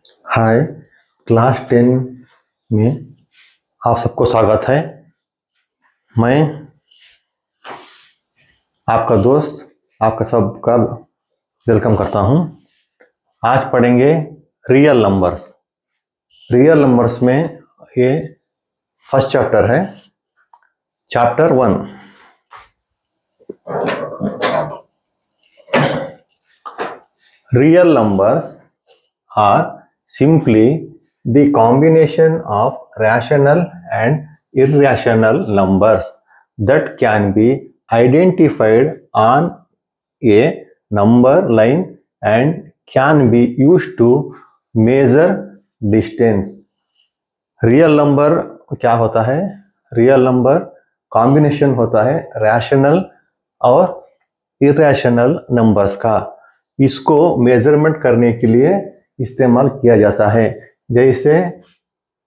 हाय, class 10 में आप सबको स्वागत है। मैं आपका दोस्त आपका सबका वेलकम करता हूं। आज पढ़ेंगे रियल नंबर्स। रियल नंबर्स में ये फर्स्ट चैप्टर है, chapter 1। Real numbers are simply the combination of rational and irrational numbers that can be identified on a number line and can be used to measure distance. Real number क्या होता है? Real number combination होता है rational और irrational numbers का। इसको measurement करने के लिए इस्तेमाल किया जाता है। जैसे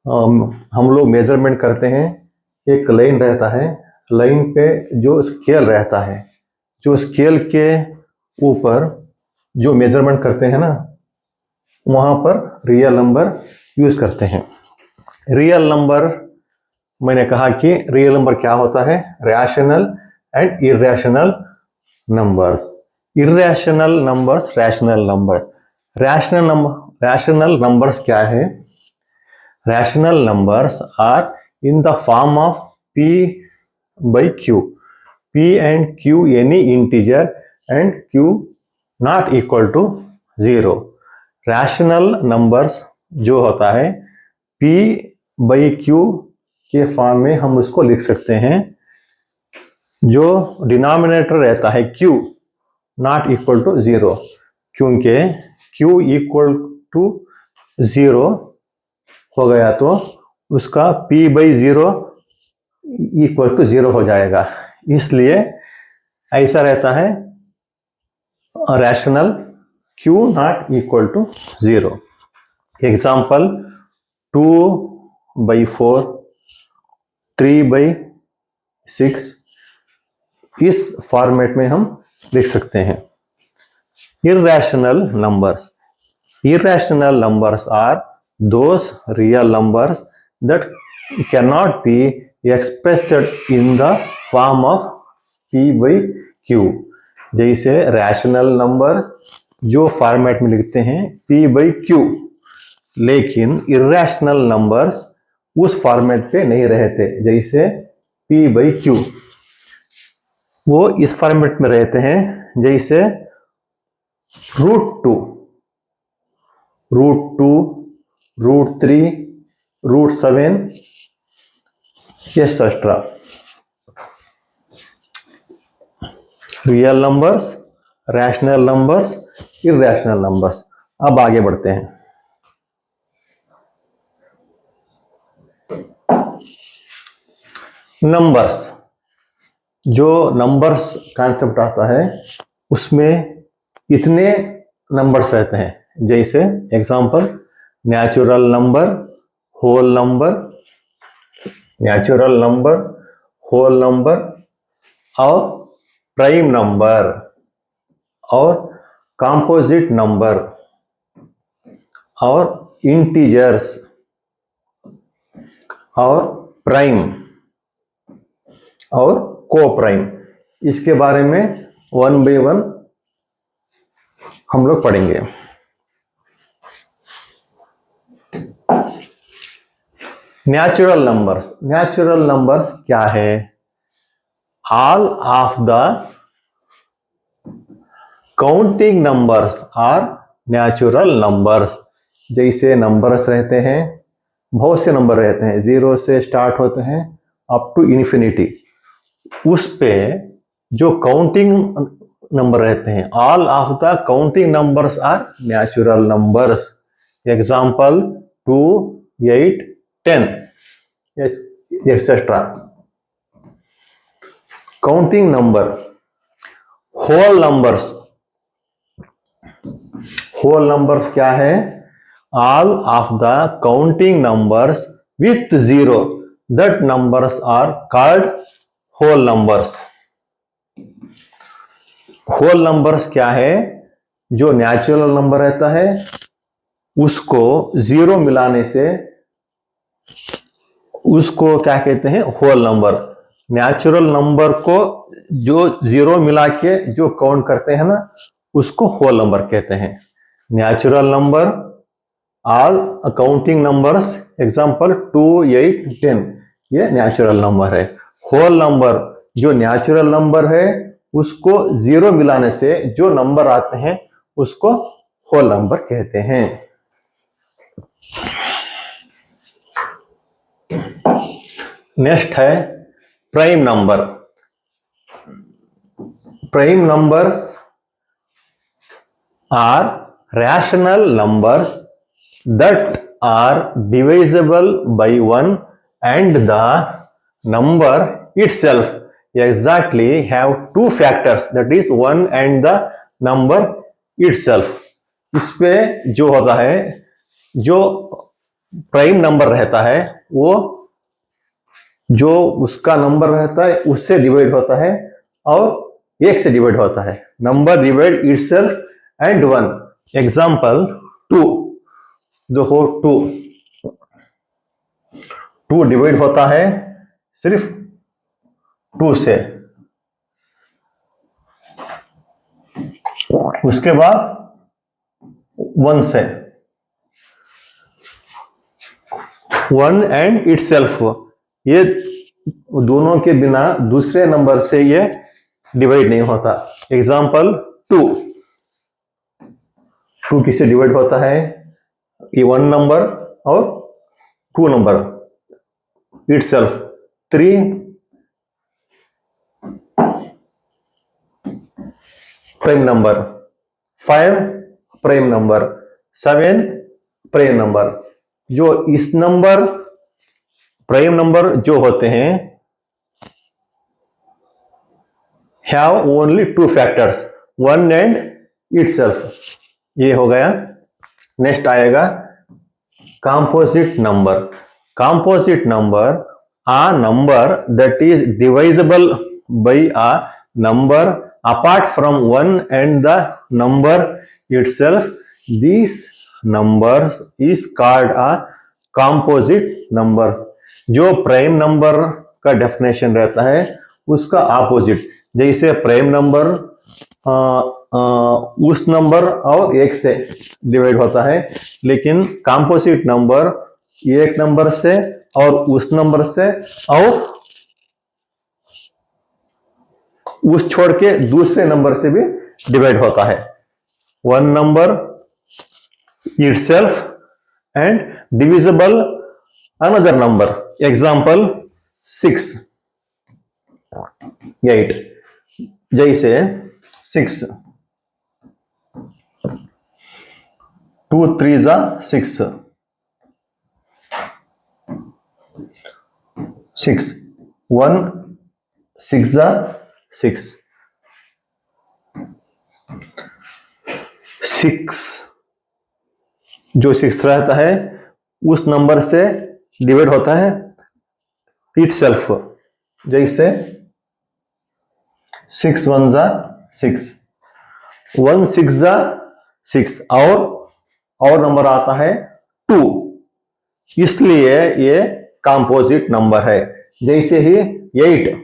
हम लोग मेजरमेंट करते हैं, एक लाइन रहता है, लाइन पे जो स्केल रहता है, जो स्केल के ऊपर जो मेजरमेंट करते हैं ना, वहां पर रियल नंबर यूज करते हैं। रियल नंबर, मैंने कहा कि रियल नंबर क्या होता है? Rational and irrational numbers. Irrational numbers, rational numbers. Rational numbers क्या है? Rational numbers are in the form of p by q. p and q any integer and q not equal to 0. Rational numbers जो होता है p by q के form में हम उसको लिख सकते हैं। जो डिनोमिनेटर रहता है q नॉट इक्वल टू 0, क्योंकि q इक्वल टू 0 हो गया तो उसका p बाई 0 इक्वल टू 0 हो जाएगा। इसलिए ऐसा रहता है rational q not equal to 0। Example 2/4, 3/6 इस फॉर्मेट में हम लिख सकते हैं। Irrational numbers. Irrational numbers are those real numbers that cannot be expressed in the form of p by q. जैसे रैशनल नंबर जो फॉर्मेट में लिखते हैं p by q, लेकिन इरेशनल नंबर्स उस फॉर्मेट पे नहीं रहते। जैसे p by q वो इस फॉर्मेट में रहते हैं, जैसे √2, √3, √7 etcetera. Real numbers, rational numbers, irrational numbers. अब आगे बढ़ते हैं। नंबर्स, जो नंबर्स कॉन्सेप्ट आता है उसमें इतने नंबर्स रहते हैं। जैसे example natural number, whole number, natural number, whole number और प्राइम नंबर और कंपोजिट नंबर और इंटीजर्स और प्राइम और को प्राइम। इसके बारे में 1 by 1 हम लोग पढ़ेंगे। नेचुरल नंबर्स, नेचुरल नंबर्स क्या है? All of the counting numbers are natural numbers. जैसे नंबर्स रहते हैं, बहुत से नंबर रहते हैं, 0 से स्टार्ट होते हैं अप टू इन्फिनिटी। उस पे जो काउंटिंग नंबर रहते हैं, all of the counting numbers are natural numbers. Example 2, 8, 10 etcetera. Counting number. Whole numbers, whole numbers क्या है? All of the counting numbers with 0, that numbers are called whole numbers. Whole numbers क्या है? जो natural number रहता है उसको zero मिलाने से उसको क्या कहते हैं, होल नंबर। नेचुरल नंबर को जो जीरो मिला के जो काउंट करते हैं ना, उसको होल नंबर कहते हैं। Natural number, all counting numbers, example 2, 8, 10, ये नेचुरल नंबर है। होल नंबर, जो नेचुरल नंबर है उसको जीरो मिलाने से जो नंबर आते हैं उसको होल नंबर कहते हैं। नेक्स्ट है prime number. Prime numbers are rational numbers that are divisible by 1 and the number itself exactly have two factors, that is 1 and the number itself। इस पे जो होता है, जो प्राइम नंबर रहता है वो जो उसका नंबर रहता है उससे डिवाइड होता है और एक से डिवाइड होता है। Number divide itself and 1, example 2, देखो 2 डिवाइड होता है सिर्फ 2 से, उसके बाद 1 से। 1 एंड इटसेल्फ, ये दोनों के बिना दूसरे नंबर से ये डिवाइड नहीं होता। एग्जांपल 2 किससे डिवाइड होता है, ये 1 नंबर और 2 number itself. 3 prime number, 5 prime number, 7 prime number. जो इस नंबर प्राइम नंबर जो होते हैं have only 2 factors, 1 and itself. ये हो गया। नेक्स्ट आएगा composite number. Composite number a number that is divisible by a number apart from 1 and the number itself. These numbers is called a composite numbers। जो prime number का definition रहता है उसका opposite, जैसे प्राइम नंबर उस number और एक से डिवाइड होता है, लेकिन कंपोजिट नंबर एक नंबर से और उस नंबर से और उस छोड़ के दूसरे नंबर से भी डिवाइड होता है। 1 number itself and divisible another number, example 6, 8, जैसे 6, 2 3 जा 6, 6 1 6 जा 6, 6 जो 6 रहता है उस नंबर से डिवाइड होता है इटसेल्फ, जैसे 6 1 जा 6, 1 6 जा 6 और नंबर आता है 2, इसलिए ये कंपोजिट नंबर है। जैसे ही 8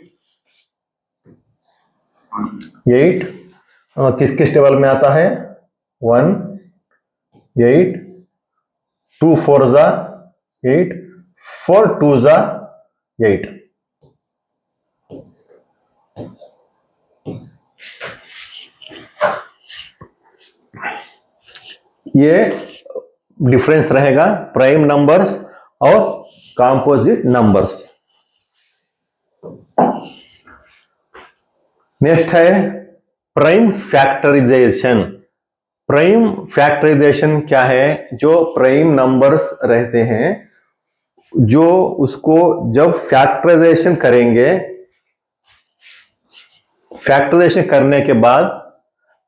किस किस टेबल में आता है, 1 8, 2 4 जा 8, 4 2 जा 8। ये डिफरेंस रहेगा प्राइम नंबर्स और कंपोजिट नंबर्स। नेक्स्ट है प्राइम फैक्टराइजेशन। प्राइम फैक्टराइजेशन क्या है, जो प्राइम नंबर्स रहते हैं जो उसको जब फैक्टराइजेशन करेंगे, फैक्टराइजेशन करने के बाद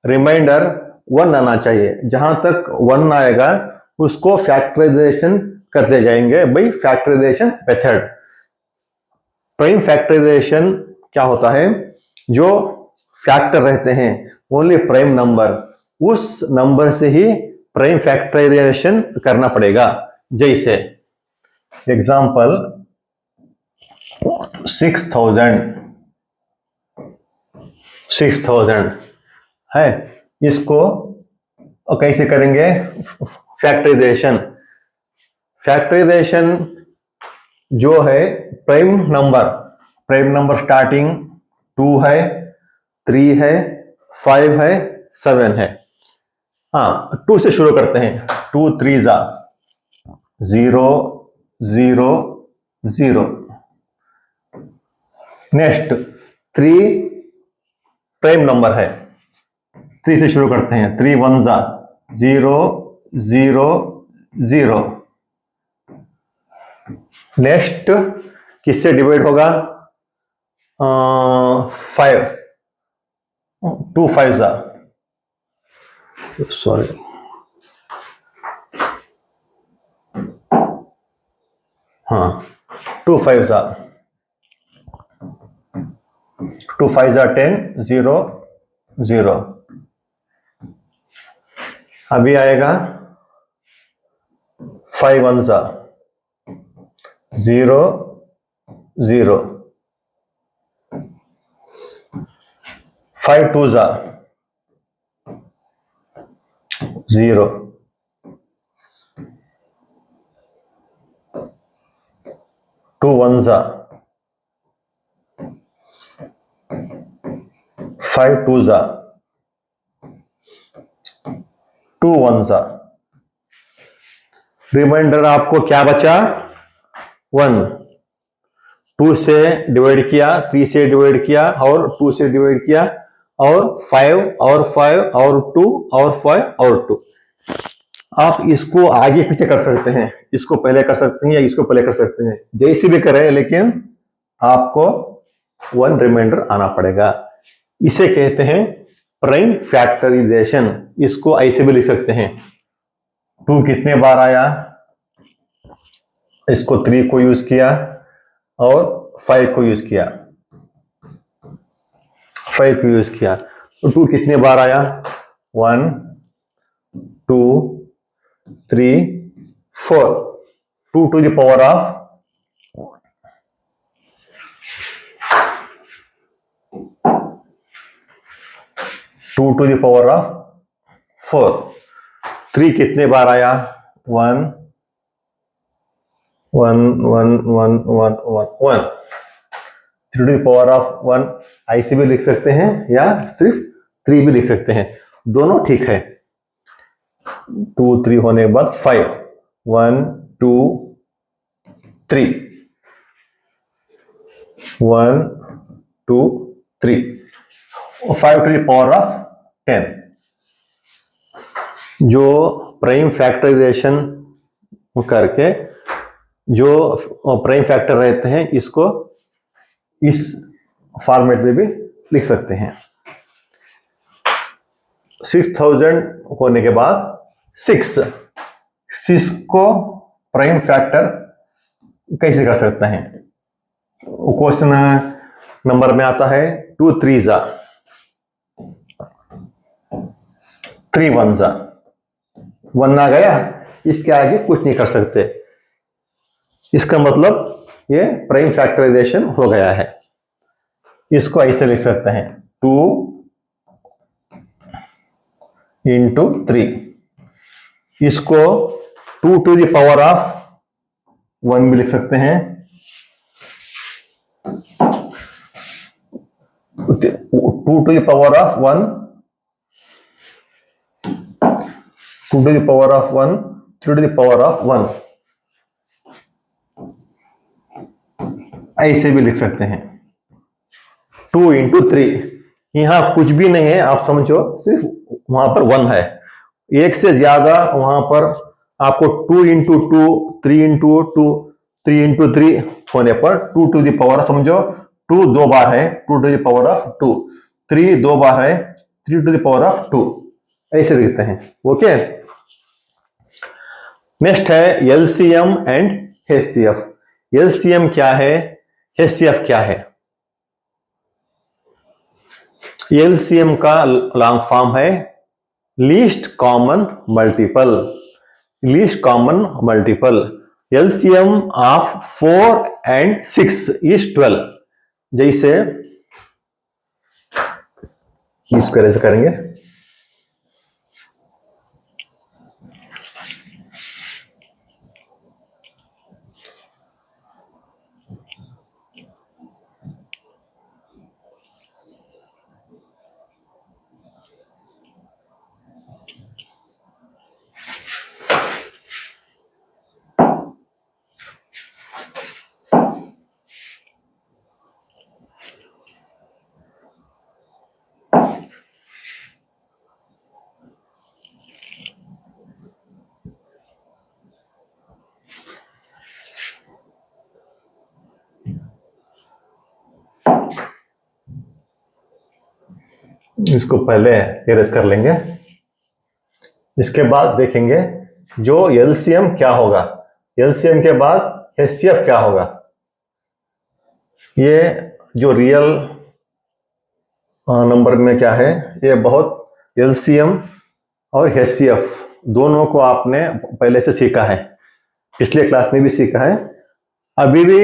रिमाइंडर 1 आना चाहिए। जहां तक 1 आएगा उसको फैक्टराइजेशन करते जाएंगे by factorization method. Prime factorization क्या होता है, जो फैक्टर रहते हैं ओनली प्राइम नंबर, उस नंबर से ही प्राइम फैक्टराइजेशन करना पड़ेगा। जैसे एग्जाम्पल 6000 है, इसको कैसे करेंगे फैक्टराइजेशन। फैक्टराइजेशन जो है प्राइम नंबर स्टार्टिंग 2 है, 3 है, 5 है, 7 है। हाँ, 2 से शुरू करते हैं। 2 3 जा 0 0 0। नेक्स्ट 3 प्राइम नंबर है, 3 से शुरू करते हैं। 3 1 जा 0 0 0। नेक्स्ट किससे डिवाइड होगा? 5 2 5 जा सॉरी 2 5 जा 2 5 जा 10 0 0। अभी आएगा 5 1 जा 0 0। 5 2 जा 0। 2 1 जा 5 2 जा 2 1 जा। रिमाइंडर आपको क्या बचा? 1। 2 से डिवाइड किया, 3 से डिवाइड किया और 2 से डिवाइड किया और 5 और 5 और 2 और 5 और 2। आप इसको आगे पीछे कर सकते हैं, इसको पहले कर सकते हैं या इसको पहले कर सकते हैं, जैसे भी करें, लेकिन आपको 1 रिमाइंडर आना पड़ेगा। इसे कहते हैं प्राइम फैक्टराइजेशन। इसको ऐसे भी लिख सकते हैं 2 कितने बार आया, इसको 3 को यूज किया और 5 को यूज किया, 5 को यूज किया तो 2 कितने बार आया? 1 2 3 4। 2 to the power of 2 to the power of 4। 3 कितने बार आया? 1 1 1 1 1 1 1। 3 to the power of 1 ऐसे भी लिख सकते हैं या सिर्फ 3 भी लिख सकते हैं, दोनों ठीक है। 2 3 होने के बाद 5 1 2 3 1 2 3 5 to the power of 10। जो प्राइम फैक्टराइजेशन करके जो प्राइम फैक्टर रहते हैं, इसको इस फॉर्मेट में भी लिख सकते हैं। 6000 होने के बाद 6 को प्राइम फैक्टर कैसे कर सकते हैं? क्वेश्चन नंबर में आता है 2 3 जा 3 1 जा 1 आ गया, इसके आगे कुछ नहीं कर सकते। इसका मतलब ये प्राइम फैक्टराइजेशन हो गया है। इसको ऐसे लिख सकते हैं 2 into 3। इसको 2 to the power of 1 भी लिख सकते हैं, 2 to the power of 1 2 to the power of 1 3 to the power of 1 ऐसे भी लिख सकते हैं। 2 into 3, यहां कुछ भी नहीं है, आप समझो, सिर्फ वहां पर 1 है। एक से ज्यादा वहां पर आपको 2 into 2 3 into 2 3 into 3 होने पर 2 to the power, समझो 2 2 बार है, 2 to the power of 2, 3 2 बार है, 3 to the power of 2 ऐसे लिखते हैं। ओके, नेक्स्ट है एलसीएम एंड एचसीएफ। एलसीएम क्या है, एचसीएफ क्या है? एलसीएम का लॉन्ग फॉर्म है least common multiple, least common multiple, LCM of 4 and 6 is 12। जैसे इसको ऐसे करेंगे, इसको पहले इरेज कर लेंगे। इसके बाद देखेंगे जो एलसीएम क्या होगा, एलसीएम के बाद एचसीएफ क्या होगा। ये जो रियल नंबर में क्या है, ये बहुत एलसीएम और एचसीएफ दोनों को आपने पहले से सीखा है, पिछले क्लास में भी सीखा है, अभी भी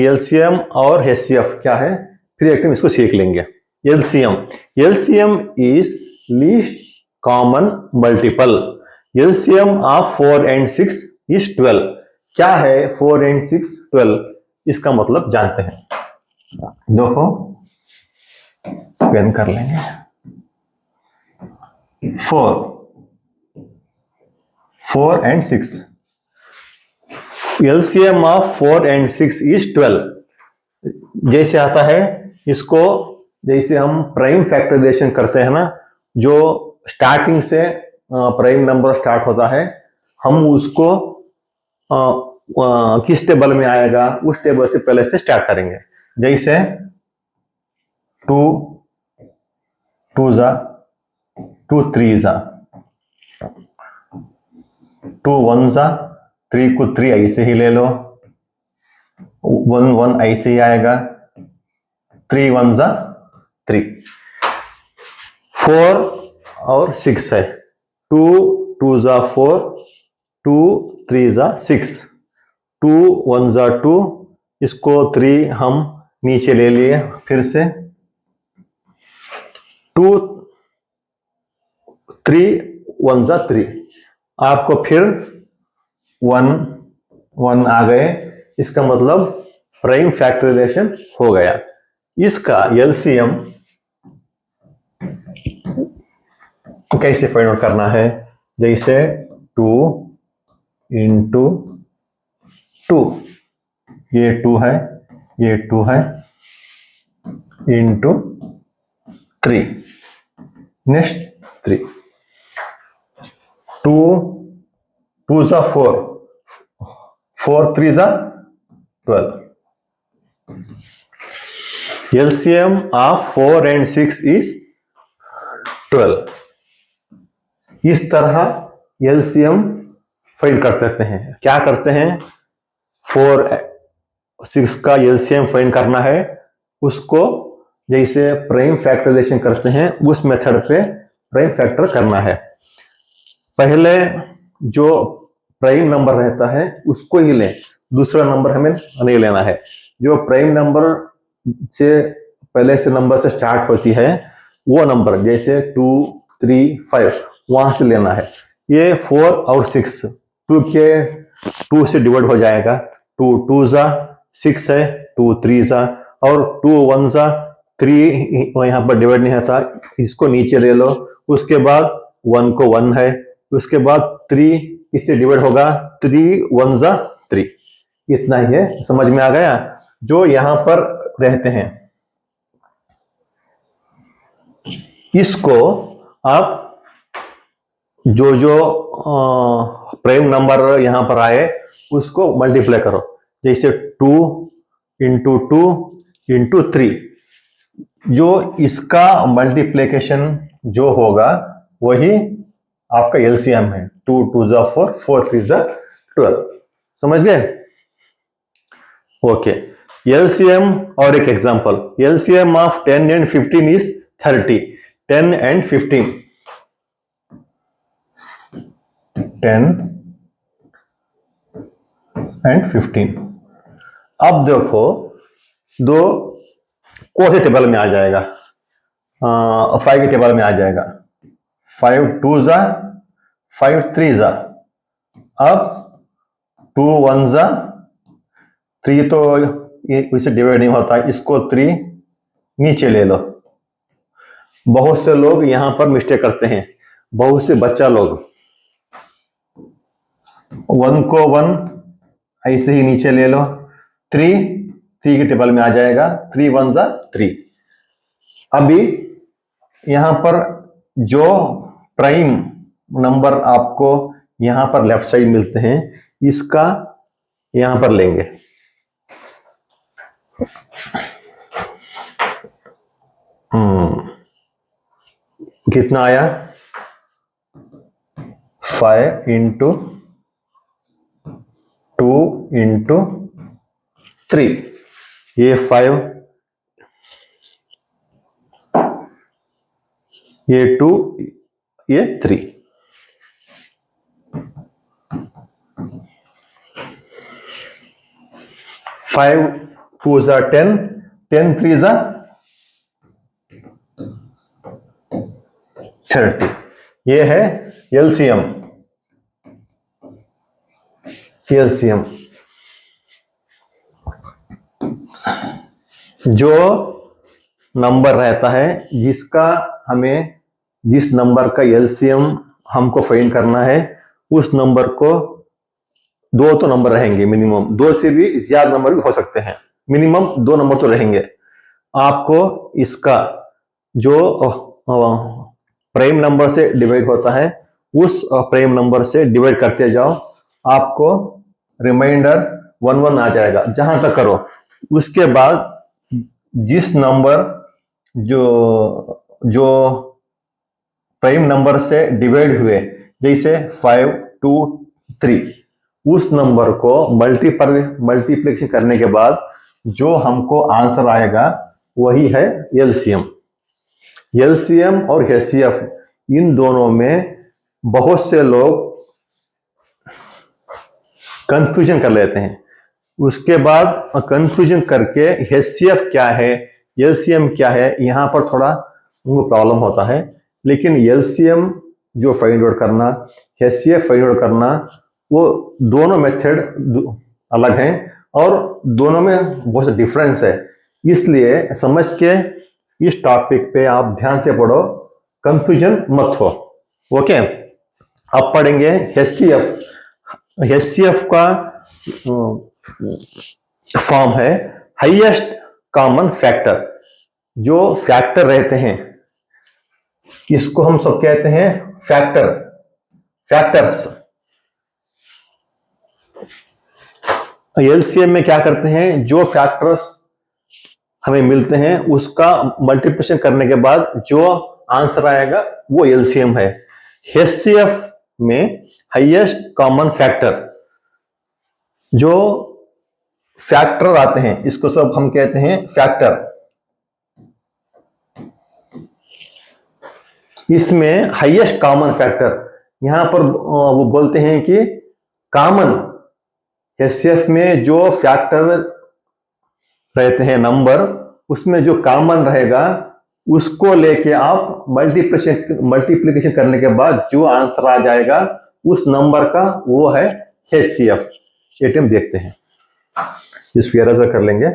एलसीएम और एचसीएफ क्या है फिर एक टाइम इसको सीख लेंगे। LCM, LCM is least common multiple, LCM of 4 and 6 is 12। क्या है 4 and 6 12, इसका मतलब जानते हैं। देखो पेन कर लेंगे। 4 and 6, LCM of 4 and 6 is 12। जैसे आता है इसको, जैसे हम प्राइम फैक्टराइजेशन करते हैं ना, जो स्टार्टिंग से प्राइम नंबर स्टार्ट होता है, हम उसको किस टेबल में आएगा उस टेबल से पहले से स्टार्ट करेंगे। जैसे 2 2 जा 2 3 जा 2 1 जा 3 को 3 ऐसे ही ले लो, 1 1 ऐसे ही आएगा, 3 1 जा 3। 4 और 6 है, 2 2 जा 4, 2 3 जा 6, 2 1 जा 2, इसको 3 हम नीचे ले लिए, फिर से 2 3 1 जा 3, आपको फिर 1 1 आ गए, इसका मतलब प्राइम फैक्टराइजेशन हो गया। इसका एलसीएम कैसे फाइंड आउट करना है, जैसे 2 into 2, ये 2 है, ये 2 है, into 3, नेक्स्ट 3, 2 2 जा 4, 4 3 जा 12। LCM of 4 and 6 is 12। इस तरह LCM फाइंड कर सकते हैं। क्या करते हैं, 4 6 का LCM फाइंड करना है, उसको जैसे प्राइम फैक्टराइजेशन करते हैं उस मेथड पे प्राइम फैक्टर करना है। पहले जो प्राइम नंबर रहता है उसको ही लें, दूसरा नंबर हमें नहीं लेना है। जो प्राइम नंबर से पहले से नंबर से स्टार्ट होती है वो नंबर, जैसे 2 3 5, वहां से लेना है। ये 4 और 6 2 के 2 से डिवाइड हो जाएगा, 2 2 जा 6 है, 2 3 जा, और 2 1 जा 3 यहाँ पर डिवाइड नहीं होता, इसको नीचे ले लो। उसके बाद 1 को 1 है, उसके बाद 3 इससे डिवाइड होगा, 3 1 जा 3। इतना ही है, समझ में आ गया। जो यहाँ पर रहते हैं इसको आप जो जो प्राइम नंबर यहां पर आए उसको मल्टीप्लाई करो, जैसे 2 into 2 into 3। जो इसका मल्टीप्लिकेशन जो होगा वही आपका एलसीएम है। 2 2 जा 4, 4 3 जा 12। समझ गए? ओके, एलसीएम और एक example, LCM of 10 and 15 is 30। 10 and 15, 10 and 15। अब देखो दो कौन से टेबल में आ जाएगा, 5 के टेबल में आ जाएगा। 5 2 जा, 5 3 जा। अब 2 1 जा, 3 तो ये इससे डिवाइड नहीं होता, इसको 3 नीचे ले लो। बहुत से लोग यहां पर मिस्टेक करते हैं, बहुत से बच्चा लोग 1 को 1 ऐसे ही नीचे ले लो, 3 के टेबल में आ जाएगा, 3 1 जा 3। अभी यहां पर जो प्राइम नंबर आपको यहां पर लेफ्ट साइड मिलते हैं, इसका यहां पर लेंगे। कितना आया, 5 इंटू 2 इंटू 3, ये 5, ये 2, ये 3। 5 2 जा 10, 10 3 जा 30। ये है एलसीएम। जो नंबर रहता है जिस नंबर का एलसीएम हमको फाइंड करना है, उस नंबर को 2 तो नंबर रहेंगे मिनिमम, 2 से भी ज्यादा नंबर भी हो सकते हैं, मिनिमम 2 नंबर तो रहेंगे। आपको इसका जो प्राइम नंबर से डिवाइड होता है, उस प्राइम नंबर से डिवाइड करते जाओ, आपको रिमाइंडर 1 1 आ जाएगा, जहां तक करो। उसके बाद जिस नंबर जो प्राइम नंबर से डिवाइड हुए, जैसे 5 2 3, उस नंबर को मल्टीप्लिकेशन करने के बाद जो हमको आंसर आएगा वही है एलसीएम। एलसीएम और एचसीएफ, इन दोनों में बहुत से लोग कंफ्यूजन कर लेते हैं। उसके बाद कंफ्यूजन करके एचसीएफ क्या है, एलसीएम क्या है, यहां पर थोड़ा उनको प्रॉब्लम होता है। लेकिन एलसीएम जो फाइंड आउट करना, एचसीएफ फाइंड आउट करना, वो दोनों मेथड अलग हैं और दोनों में बहुत डिफरेंस है। इसलिए समझ के इस टॉपिक पे आप ध्यान से पढ़ो, कंफ्यूजन मत हो। ओके, अब पढ़ेंगे एचसीएफ। एचसीएफ का फॉर्म है हाईएस्ट कॉमन फैक्टर। जो फैक्टर रहते हैं इसको हम सब कहते हैं फैक्टर्स। एलसीएम में क्या करते हैं, जो फैक्टर्स हमें मिलते हैं उसका मल्टीप्लिकेशन करने के बाद जो आंसर आएगा वो एलसीएम है। एचसीएफ में हाईएस्ट कॉमन फैक्टर, जो फैक्टर आते हैं इसको सब हम कहते हैं फैक्टर। इसमें हाईएस्ट कॉमन फैक्टर, यहां पर वो बोलते हैं कि कॉमन, एचसीएफ में जो फैक्टर रहते हैं नंबर, उसमें जो कॉमन रहेगा उसको लेके आप मल्टीप्लिकेशन करने के बाद जो आंसर आ जाएगा उस नंबर का, वो है एचसीएफ। ये हम देखते हैं, इसको इरेजर कर लेंगे।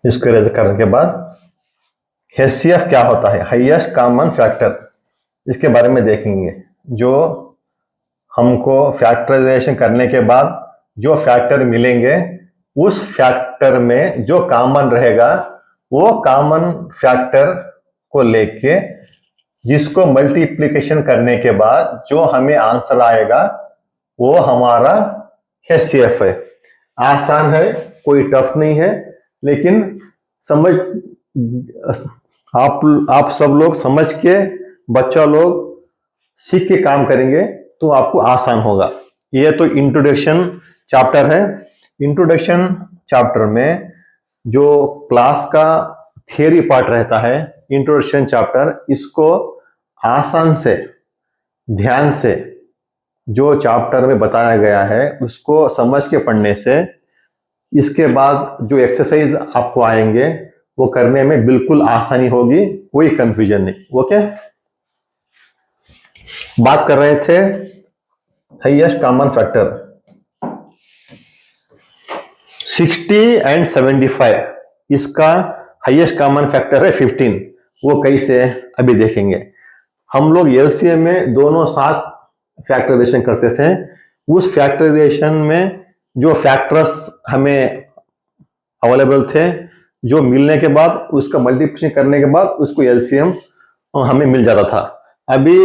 इसको इरेजर करने के बाद एचसीएफ क्या होता है, हाईएस्ट कॉमन फैक्टर, इसके बारे में देखेंगे। जो हमको फैक्टराइजेशन करने के बाद जो फैक्टर मिलेंगे, उस फैक्टर में जो कॉमन रहेगा, वो कॉमन फैक्टर को लेके जिसको मल्टीप्लिकेशन करने के बाद जो हमें आंसर आएगा वो हमारा एचसीएफ है। आसान है, कोई टफ नहीं है, लेकिन समझ आप सब लोग समझ के, बच्चा लोग सीख के काम करेंगे तो आपको आसान होगा। ये तो इंट्रोडक्शन चैप्टर है। इंट्रोडक्शन चैप्टर में जो क्लास का थियरी पार्ट रहता है, इंट्रोडक्शन चैप्टर, इसको आसान से, ध्यान से जो चैप्टर में बताया गया है उसको समझ के पढ़ने से इसके बाद जो एक्सरसाइज आपको आएंगे वो करने में बिल्कुल आसानी होगी, कोई कंफ्यूजन नहीं। ओके, बात कर रहे थे हाईएस्ट कॉमन फैक्टर 60 एंड 75, इसका हाईएस्ट कॉमन फैक्टर है 15। वो कैसे अभी देखेंगे। हम लोग एलसीएम में दोनों साथ फैक्टराइजेशन करते थे। उस फैक्टराइजेशन में जो फैक्टर्स हमें अवेलेबल थे, जो मिलने के बाद उसका मल्टीप्लिकेशन करने के बाद उसको एलसीएम हमें मिल जाता था। अभी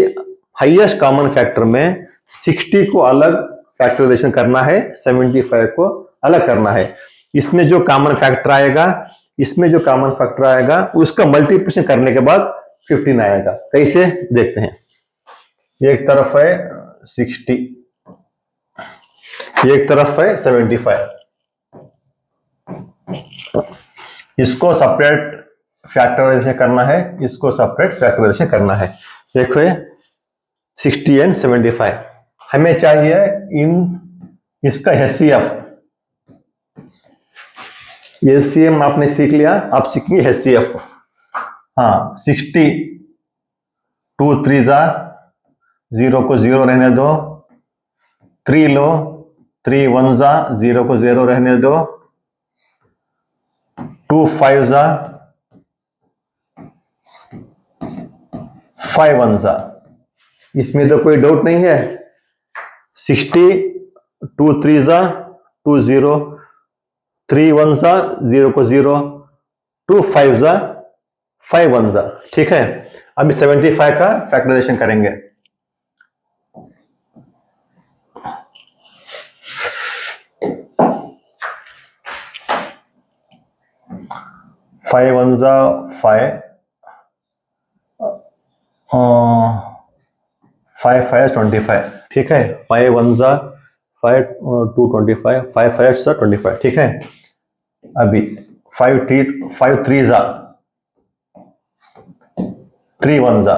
हाईएस्ट कॉमन फैक्टर में 60 को अलग फैक्टराइजेशन करना है, 75 को अलग करना है। इसमें जो कॉमन फैक्टर आएगा, इसमें जो कॉमन फैक्टर आएगा उसका मल्टीप्लिकेशन करने के बाद 15 आएगा। कैसे देखते हैं। एक तरफ है 60, एक तरफ है 75। इसको सेपरेट फैक्टराइजेशन करना है, इसको सेपरेट फैक्टराइजेशन करना है। देखो 60 एंड 75 हमें चाहिए इन इसका एचसीएफ। एलसीएम आपने सीख लिया, आप सीखेंगे एचसीएफ। हाँ, 60 2 3 जा, 0 को 0 रहने दो, 3 लो, 3 1 जा, 0 को 0 रहने दो, 2 5 जा, 5 1 जा। इसमें तो कोई डाउट नहीं है। 60 2 3 जा 2 0, 3 1 जा 0 को 0, 2 5 जा 5 1 जा। ठीक है, अभी 75 का फैक्टराइजेशन करेंगे। फाइव वन जा 5, 5 5 25। ठीक है, 5 1 जा 5 2 25, 5 5 जा 25। ठीक है, अभी 5 3 जा 3 1 जा।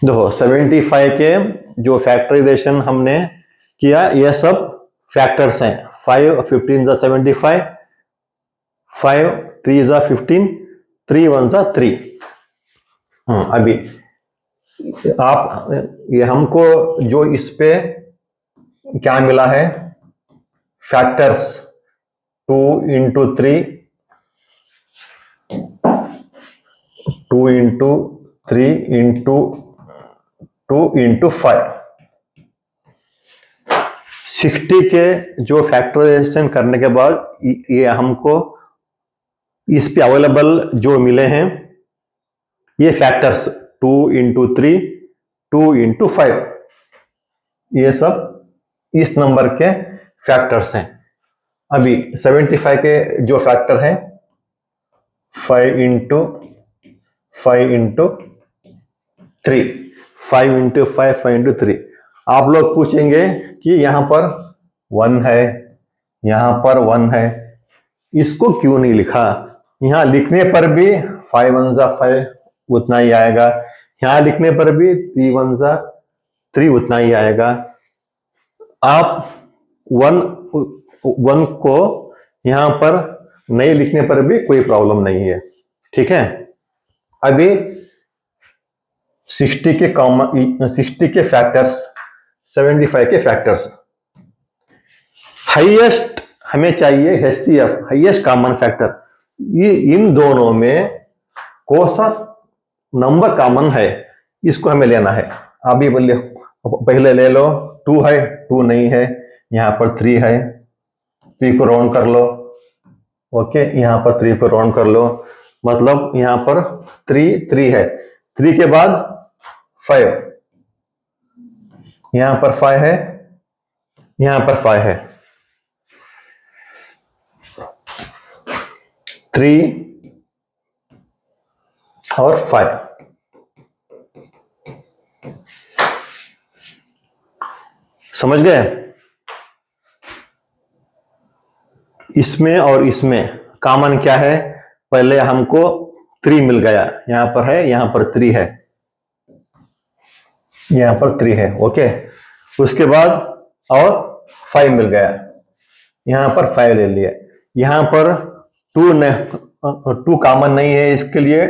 देखो 75 के जो फैक्टराइजेशन हमने किया, ये सब फैक्टर्स हैं। 5 15 जा 75, 5 3 जा 15, 3 1 जा 3। अभी आप ये हमको जो इस पे क्या मिला है, factors 2 into 3, 2 into 3 into 2 into 5। 60 के जो फैक्टराइजेशन करने के बाद ये हमको इस पे अवेलेबल जो मिले हैं ये फैक्टर्स 2 इंटू 3, 2 इंटू 5, ये सब इस नंबर के फैक्टर्स हैं। अभी 75 के जो फैक्टर हैं 5 इंटू 5 इंटू 3, 5 इंटू 5, 5 इंटू 3। आप लोग पूछेंगे कि यहां पर 1 है, यहां पर 1 है, इसको क्यों नहीं लिखा। यहां लिखने पर भी 5 1 जा 5 उतना ही आएगा, यहां लिखने पर भी 3 1 जा 3 उतना ही आएगा। आप 1 को यहां पर नहीं लिखने पर भी कोई प्रॉब्लम नहीं है। ठीक है, अभी 60 के फैक्टर्स, 75 के फैक्टर्स। हाईएस्ट हमें चाहिए एचसीएफ, हाईएस्ट कॉमन फैक्टर। ये इन दोनों में कौन सा नंबर कॉमन है इसको हमें लेना है। अभी बोलिए, पहले ले लो 2 है, 2 नहीं है, यहां पर 3 है, 3 को राउंड कर लो। ओके, यहां पर 3 को राउंड कर लो, मतलब यहां पर 3 है, 3 के बाद 5, यहां पर 5 है, यहां पर 5 है, 3 और 5। समझ गए? इसमें और इसमें कॉमन क्या है? पहले हमको 3 मिल गया, यहां पर है, यहां पर 3 है, यहां पर 3 है। ओके, उसके बाद और 5 मिल गया, यहां पर 5 ले लिया। यहां पर 2 कॉमन नहीं है, इसके लिए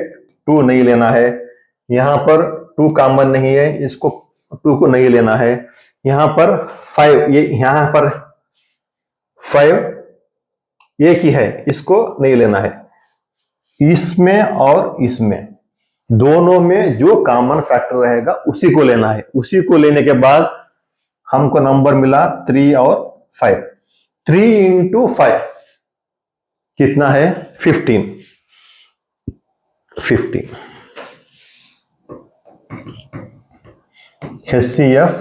2 नहीं लेना है। यहां पर 2 कॉमन नहीं है, इसको 2 को नहीं लेना है। यहां पर 5, ये यहां पर 5 एक ही है, इसको नहीं लेना है। इसमें और इसमें दोनों में जो कॉमन फैक्टर रहेगा उसी को लेना है। उसी को लेने के बाद हमको नंबर मिला 3 और 5। 3 इंटू 5 कितना है? 15। 15 HCF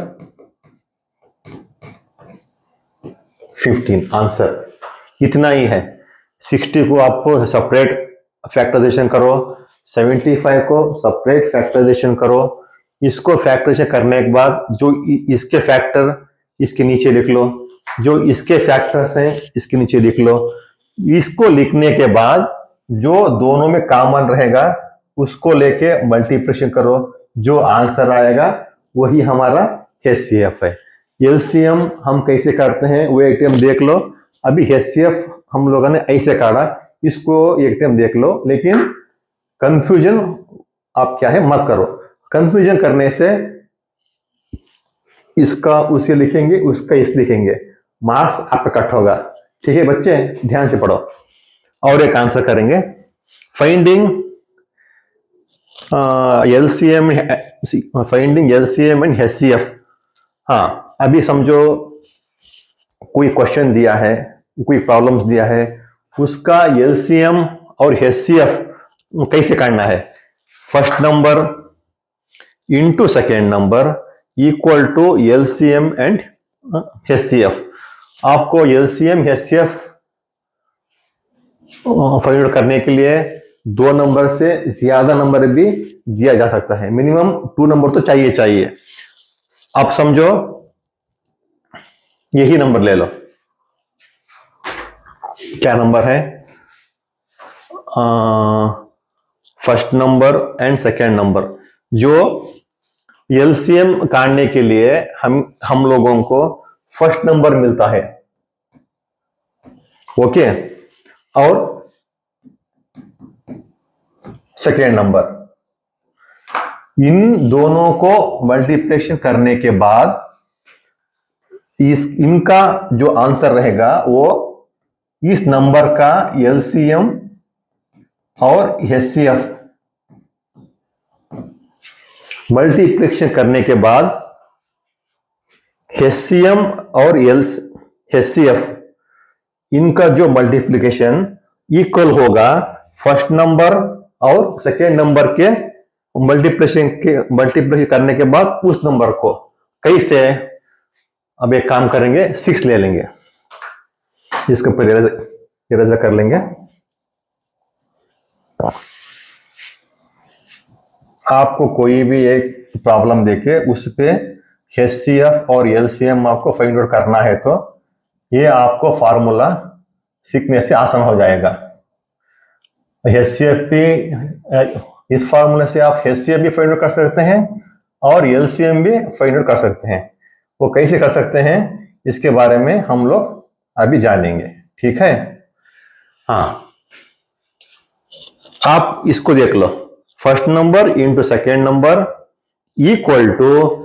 15 आंसर इतना ही है। 60 को आपको सेपरेट फैक्टराइजेशन करो, 75 को सेपरेट फैक्टराइजेशन करो। इसको फैक्टराइजेशन करने के बाद जो इसके फैक्टर इसके नीचे लिख लो, जो इसके फैक्टर्स हैं इसके नीचे लिख लो। इसको लिखने के बाद जो दोनों में कॉमन रहेगा उसको लेके मल्टीप्लिकेशन करो, जो आंसर आएगा वही हमारा HCF है। एलसीएम हम कैसे करते हैं वो एक टाइम देख लो। अभी HCF हम लोगों ने ऐसे काटा, इसको एक टाइम देख लो, लेकिन कंफ्यूजन आप क्या है मत करो। कंफ्यूजन करने से इसका उसे लिखेंगे, उसका इस लिखेंगे, मार्क्स आपका कट होगा। ठीक है बच्चे, ध्यान से पढ़ो। और एक आंसर करेंगे, finding LCM, finding LCM and HCF। हाँ, अभी समझो कोई क्वेश्चन दिया है, कोई प्रॉब्लम्स दिया है, उसका एलसीएम और HCF कैसे करना है? First number into second number equal to LCM and HCF। आपको एलसीएम HCF फाइंड आउट करने के लिए 2 नंबर से ज्यादा नंबर भी दिया जा सकता है, मिनिमम 2 नंबर तो चाहिए चाहिए। आप समझो यही नंबर ले लो, क्या नंबर है? First number and second number. जो एलसीएम काटने के लिए हम लोगों को फर्स्ट नंबर मिलता है, ओके, और सेकेंड नंबर। इन दोनों को मल्टीप्लिकेशन करने के बाद इनका जो आंसर रहेगा वो इस नंबर का एलसीएम और HCF मल्टीप्लिकेशन करने के बाद HCM और HCF इनका जो मल्टीप्लिकेशन इक्वल होगा फर्स्ट नंबर और सेकेंड नंबर के मल्टीप्लिकेशन करने के बाद उस नंबर को। कैसे? अब एक काम करेंगे, 6 ले लेंगे, इसको इरेजर कर लेंगे। आपको कोई भी एक प्रॉब्लम देके उस पे HCF और LCM आपको फाइंड आउट करना है तो ये आपको फार्मूला सीखने से आसान हो जाएगा। HCF भी, इस फार्मूले से आप HCF भी फाइंड आउट कर सकते हैं और LCM भी फाइंड आउट कर सकते हैं। वो कैसे कर सकते हैं इसके बारे में हम लोग अभी जानेंगे, ठीक है? हाँ, आप इसको देख लो, first number into second number equal to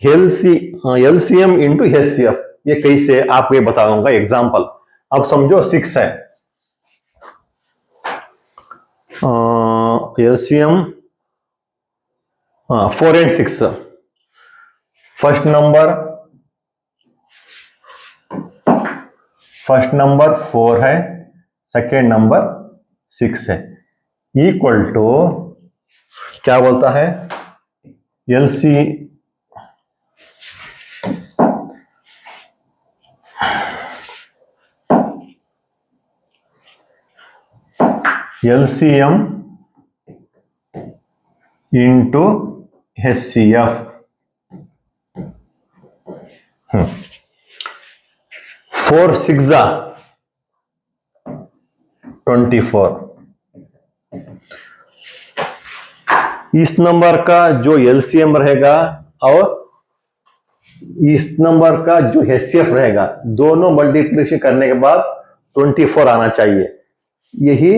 LCM into HCF। ये कैसे आपको ये बताऊंगा एग्जांपल। अब समझो 6 है, LCM 4 and 6। फर्स्ट नंबर 4 है, सेकेंड नंबर 6 है, इक्वल टू क्या बोलता है? LCM into HCF। 4 6 24। इस नंबर का जो एलसीएम रहेगा और इस नंबर का जो एचसीएफ रहेगा, दोनों मल्टीप्लिकेशन करने के बाद 24 आना चाहिए। यही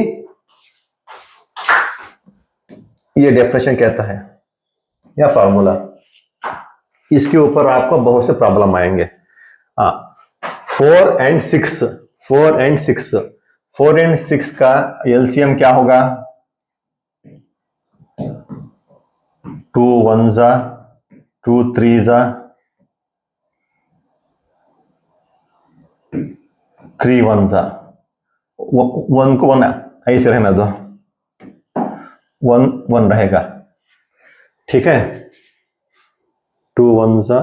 ये डेफिनेशन कहता है या फॉर्मूला। इसके ऊपर आपको बहुत से प्रॉब्लम आएंगे। 4 and 6, 4 and 6, 4 and 6 का एलसीएम क्या होगा? 2 1 जा, 2 3 जा, 3 1 जा, 1 को 1 ऐसे रहना दो, 1 1 रहेगा, ठीक है। 2 1 जा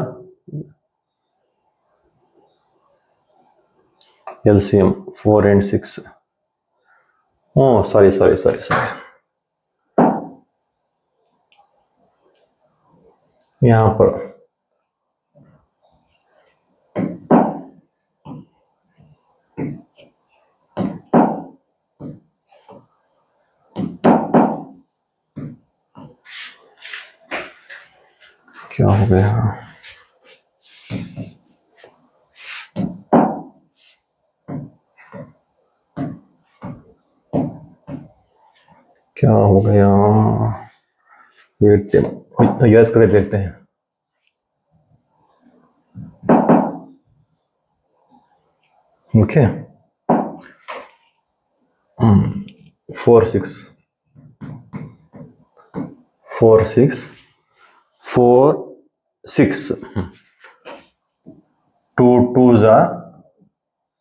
एलसीएम 4 and 6। ओह सॉरी, यहां पर क्या हो गया? क्या हो गया? वेट, यस करके देखते हैं। ओके, 4 6 4 6 4 6, 2 2 जा,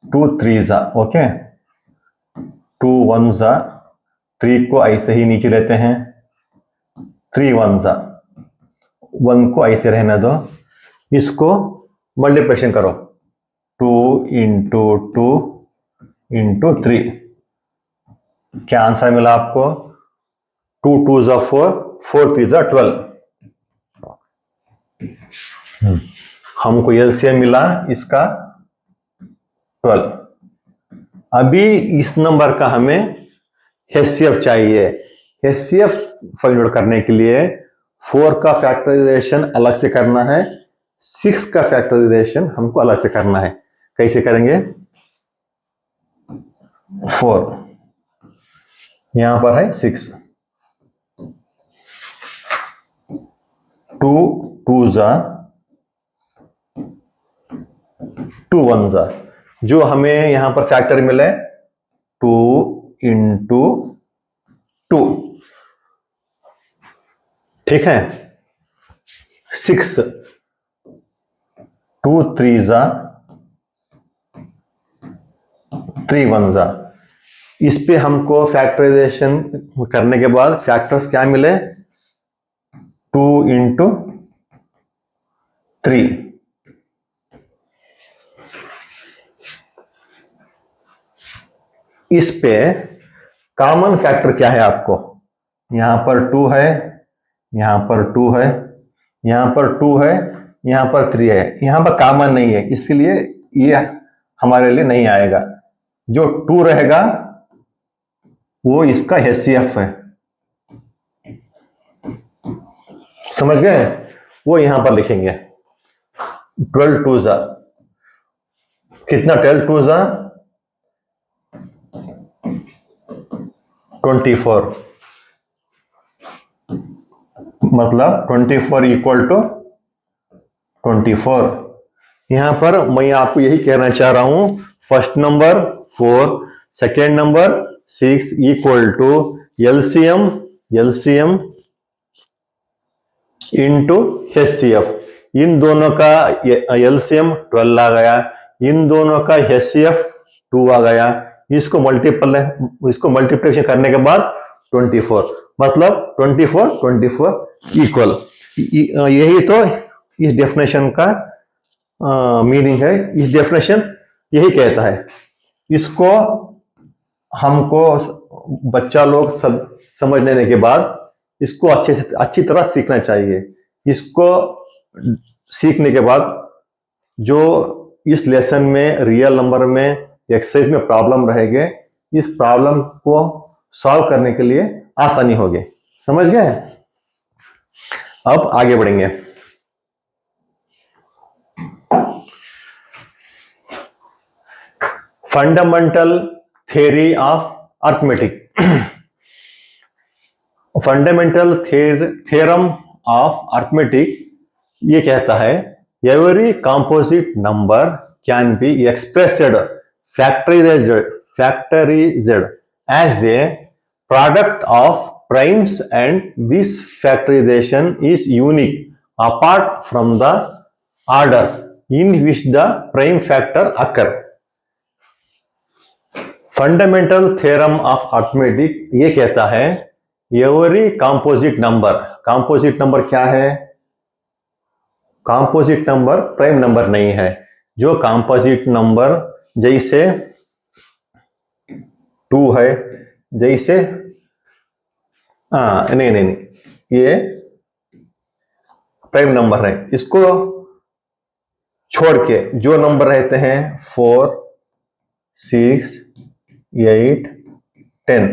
2 3 जा, ओके। 2 1 जा, 3 को ऐसे ही नीचे लेते हैं, 3 1 जा, 1 को ऐसे रहने दो। इसको मल्टीप्लिकेशन करो, 2 इंटू 2 इंटू 3। क्या आंसर मिला आपको? 2 2 जा 4, 4 3 जा 12। हमको एलसीएम मिला इसका 12। अभी इस नंबर का हमें एचसीएफ चाहिए। एचसीएफ फाइंड आउट करने के लिए 4 का फैक्टराइजेशन अलग से करना है, 6 का फैक्टराइजेशन हमको अलग से करना है। कैसे करेंगे? 4 यहां पर है, 6, 2 2 जा, 2 1 जा, जो हमें यहां पर फैक्टर मिले 2 इंटू 2, ठीक है। 6 2 3 जा, 3 1 जा। इस पे हमको फैक्टराइजेशन करने के बाद फैक्टर्स क्या मिले? 2 इंटू 3। इस पे कॉमन फैक्टर क्या है आपको? यहां पर 2 है, यहां पर 2 है, यहां पर 2 है, यहां पर 3 है। यहां पर कॉमन नहीं है, इसलिए ये हमारे लिए नहीं आएगा। जो 2 रहेगा वो इसका एचसीएफ है, समझ गए? वो यहां पर लिखेंगे। 12 2 जा, कितना? 12 2 जा 24, मतलब 24 इक्वल टू 24। यहां पर मैं आपको यही कहना चाह रहा हूं, first number 4, second number 6 equal to LCM into HCF. इन दोनों का एलसीएम 12 आ गया, इन दोनों का एचसीएफ 2 आ गया। इसको मल्टीप्लिकेशन करने के बाद 24, मतलब 24 इक्वल। यही तो इस डेफिनेशन का मीनिंग है। इस डेफिनेशन यही कहता है। इसको हमको बच्चा लोग सब समझ लेने के बाद इसको अच्छी तरह सीखना चाहिए। इसको सीखने के बाद जो इस लेसन में रियल नंबर में एक्सरसाइज में प्रॉब्लम रहेंगे, इस प्रॉब्लम को सॉल्व करने के लिए आसानी होगी। समझ गए? अब आगे बढ़ेंगे। Fundamental theory of arithmetic. Fundamental theorem of arithmetic ये कहता है every composite number can be expressed factorized as a product of primes, and this factorization is unique apart from the order in which the prime factor occur. Fundamental theorem of arithmetic ये कहता है every composite number क्या है? Composite number prime number नहीं है। जो composite number जैसे 2 है, जैसे नहीं, ये प्राइम नंबर है। इसको छोड़ के जो नंबर रहते हैं 4, 6, 8, 10,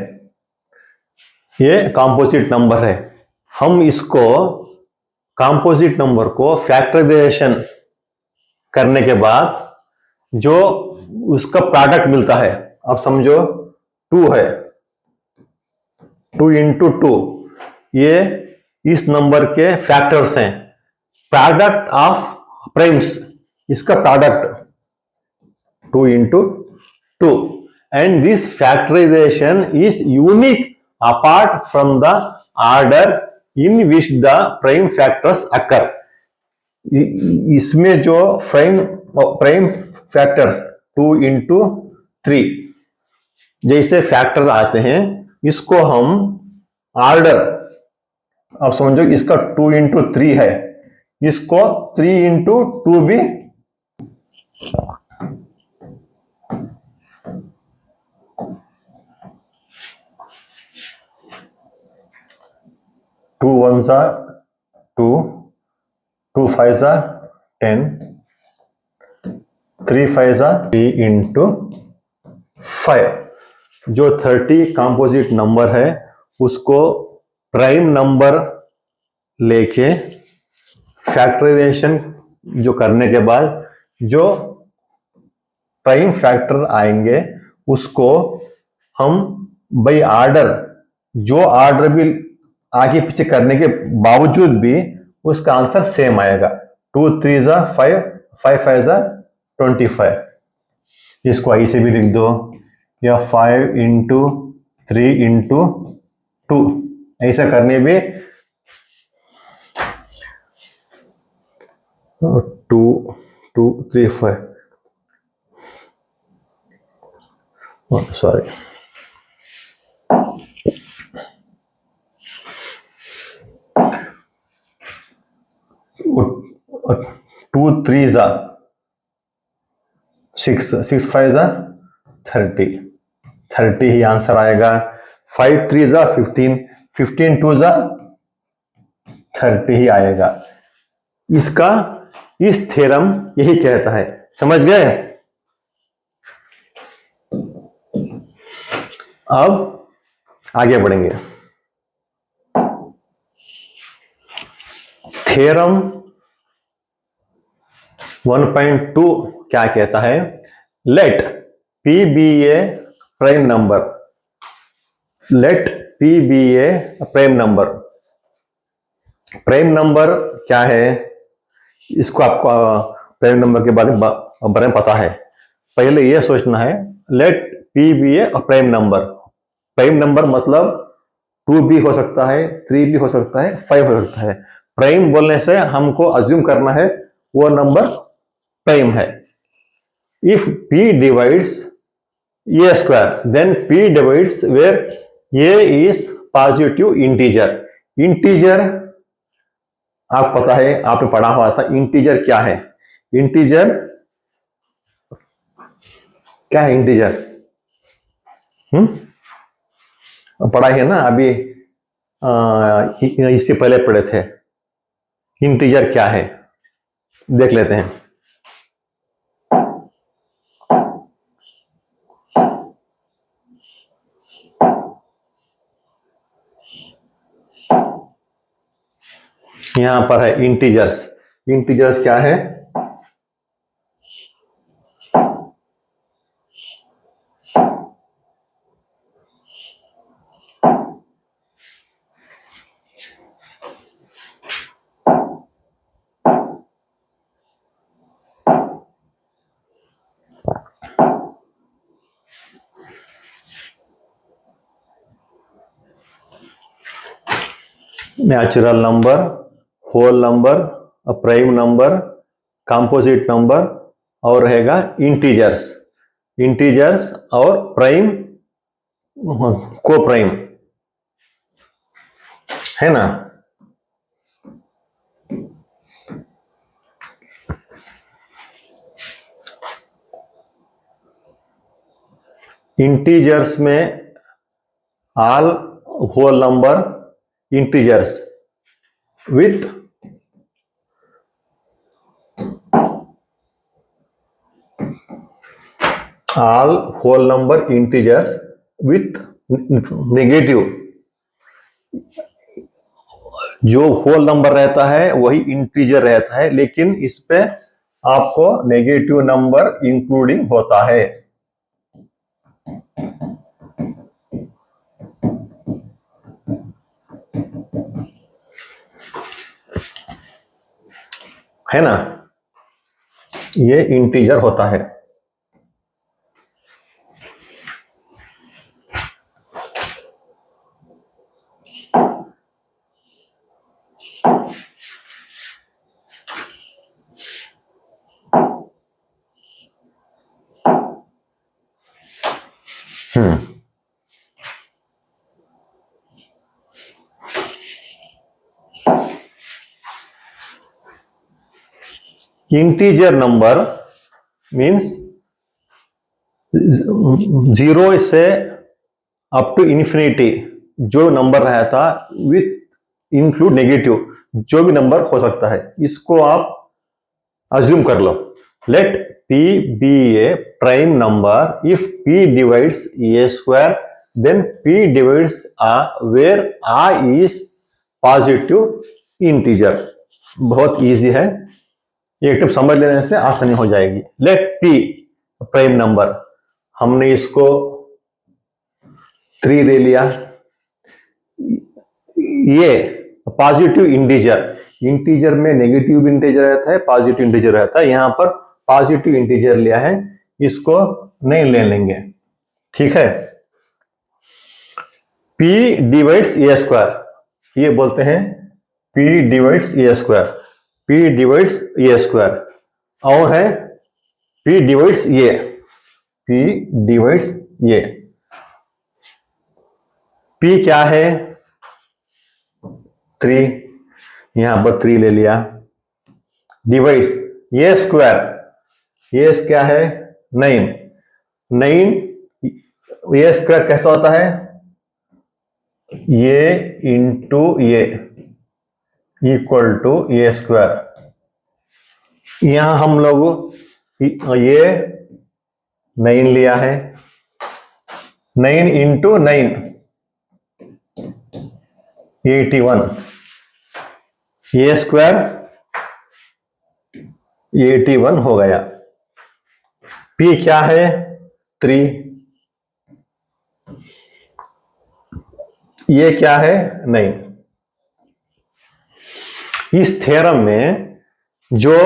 ये कंपोजिट नंबर है। हम इसको कंपोजिट नंबर को फैक्टराइजेशन करने के बाद जो उसका प्रोडक्ट मिलता है, अब समझो 2 है, 2 इंटू 2, ये इस नंबर के फैक्टर्स हैं। प्रोडक्ट ऑफ प्राइम्स, इसका product 2 into 2, and this factorization is unique apart from the order in which the prime factors occur. इसमें जो प्राइम फैक्टर्स 2 इंटू 3 जैसे फैक्टर आते हैं, इसको हम ऑर्डर, अब समझो इसका 2 इंटू 3 है, इसको 3 इंटू 2 भी टू वन सा 2, 2 5 सा 10, 3 5 सा 3 इंटू 5। जो 30 कंपोजिट नंबर है उसको प्राइम नंबर लेके फैक्टराइजेशन जो करने के बाद जो प्राइम फैक्टर आएंगे उसको हम बाय ऑर्डर, जो ऑर्डर भी आगे पीछे करने के बावजूद भी उसका आंसर सेम आएगा। 2 3 सा 5, 5 5 सा 25। इसको ऐसे भी लिख दो, या 5 इंटू 3 इंटू 2, ऐसा करने भी 2 2 3 5, सॉरी, 2 3 सा 6, 6 5 सा 30, 30 ही आंसर आएगा। 5 3 सा 15, 15 2 सा 30 ही आएगा। इसका इस थ्योरम यही कहता है। समझ गए? अब आगे बढ़ेंगे। थ्योरम 1.2 क्या कहता है? Let P be a prime number, let P be a prime number. Prime number क्या है? इसको आपको प्राइम नंबर के बारे में पता है। पहले यह सोचना है let P be a prime number. Prime number मतलब 2 भी हो सकता है, 3 भी हो सकता है, 5 हो सकता है। प्राइम बोलने से हमको अज्यूम करना है वो नंबर प्राइम है। If P divides a square, then P divides where a is positive integer. Integer आप पता है, आपने पढ़ा हुआ था इंटीजर क्या है। इंटीजर क्या है? इंटीजर पढ़ा है ना अभी, इससे पहले पढ़े थे। इंटीजर क्या है देख लेते हैं। यहां पर है इंटीजर्स। इंटीजर्स क्या है? Natural number, whole number, prime number, composite number और रहेगा इंटीजर्स। इंटीजर्स और प्राइम, को प्राइम, है ना। इंटीजर्स में all whole number integers with all whole number integers with negative. जो होल नंबर रहता है वही इंटीजर रहता है, लेकिन इस पे आपको नेगेटिव नंबर इंक्लूडिंग होता है ना। ये इंटीजर होता है। इंटीजर नंबर मीन्स 0 से अप टू इन्फिनिटी जो नंबर रहता विथ इंक्लूड नेगेटिव, जो भी नंबर हो सकता है, इसको आप अज्यूम कर लो। Let p be a prime number if p divides a square, then p divides a where a is positive integer। बहुत इजी है, ये टिप समझ लेने से आसानी हो जाएगी। लेट p प्राइम नंबर, हमने इसको 3 ले लिया। ये पॉजिटिव इंटीजर, इंटीजर में नेगेटिव इंटीजर रहता है, पॉजिटिव इंटीजर रहता है, यहां पर पॉजिटिव इंटीजर लिया है, इसको नहीं ले लेंगे, ठीक है। p डिवाइड्स ए स्क्वायर, ये बोलते हैं p divides a square, p divides a square, और है p डिवाइड्स ए, p डिवाइड्स ए। p क्या है? 3, यहां पर 3 ले लिया। डिवाइड्स ए स्क्वायर, ये क्या है? 9। 9 ए स्क्वायर कैसा होता है? ये इंटू ये इक्वल टू ए स्क्वायर। यहां हम लोग ये 9 लिया है, 9 इंटू 9 81, ए स्क्वायर 81 हो गया। p क्या है? 3। ये क्या है? 9। इस थ्योरम में जो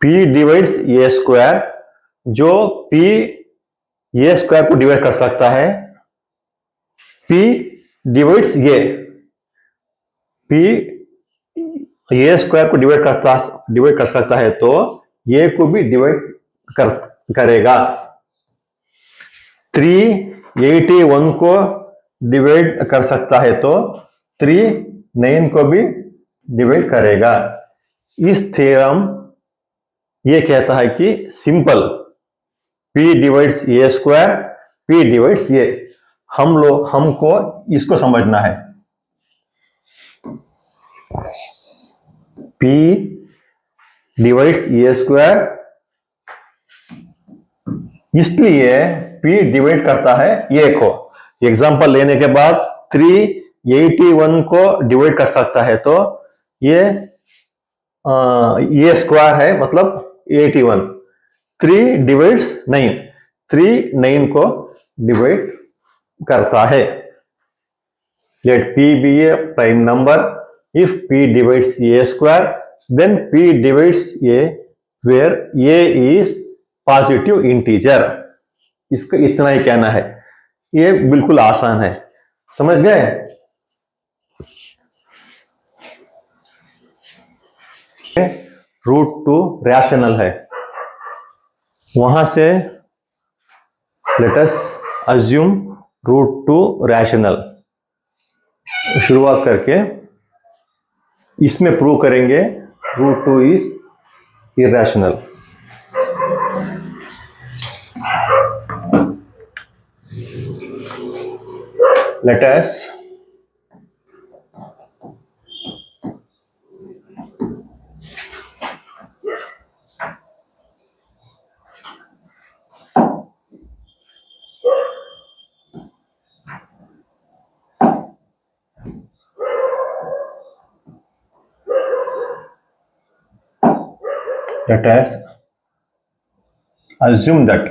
p डिवाइड्स ए स्क्वायर, जो p ए स्क्वायर को डिवाइड कर सकता है, p डिवाइड्स ए, p ए स्क्वायर को डिवाइड कर सकता है तो ये को भी डिवाइड करेगा। 381 को डिवाइड कर सकता है तो 39 को भी डिवाइड करेगा। इस थ्योरम ये कहता है कि simple p divides a square, p divides ए। हमको इसको समझना है। p डिवाइड्स ए स्क्वायर, इसलिए p डिवाइड करता है a को। एग्जांपल लेने के बाद 3 81 को डिवाइड कर सकता है, तो ये स्क्वायर है, मतलब 81। 3 डिवाइड्स 9, 3 9 को डिवाइड करता है। Let P be a prime number if P divides A square, then P divides A where A is positive integer। इसका इतना ही कहना है, ये बिल्कुल आसान है, समझ गए? √2 रैशनल है, वहां से लेट अस अज्यूम √2 रैशनल। शुरुआत करके इसमें प्रूव करेंगे √2 is irrational. Let us assume that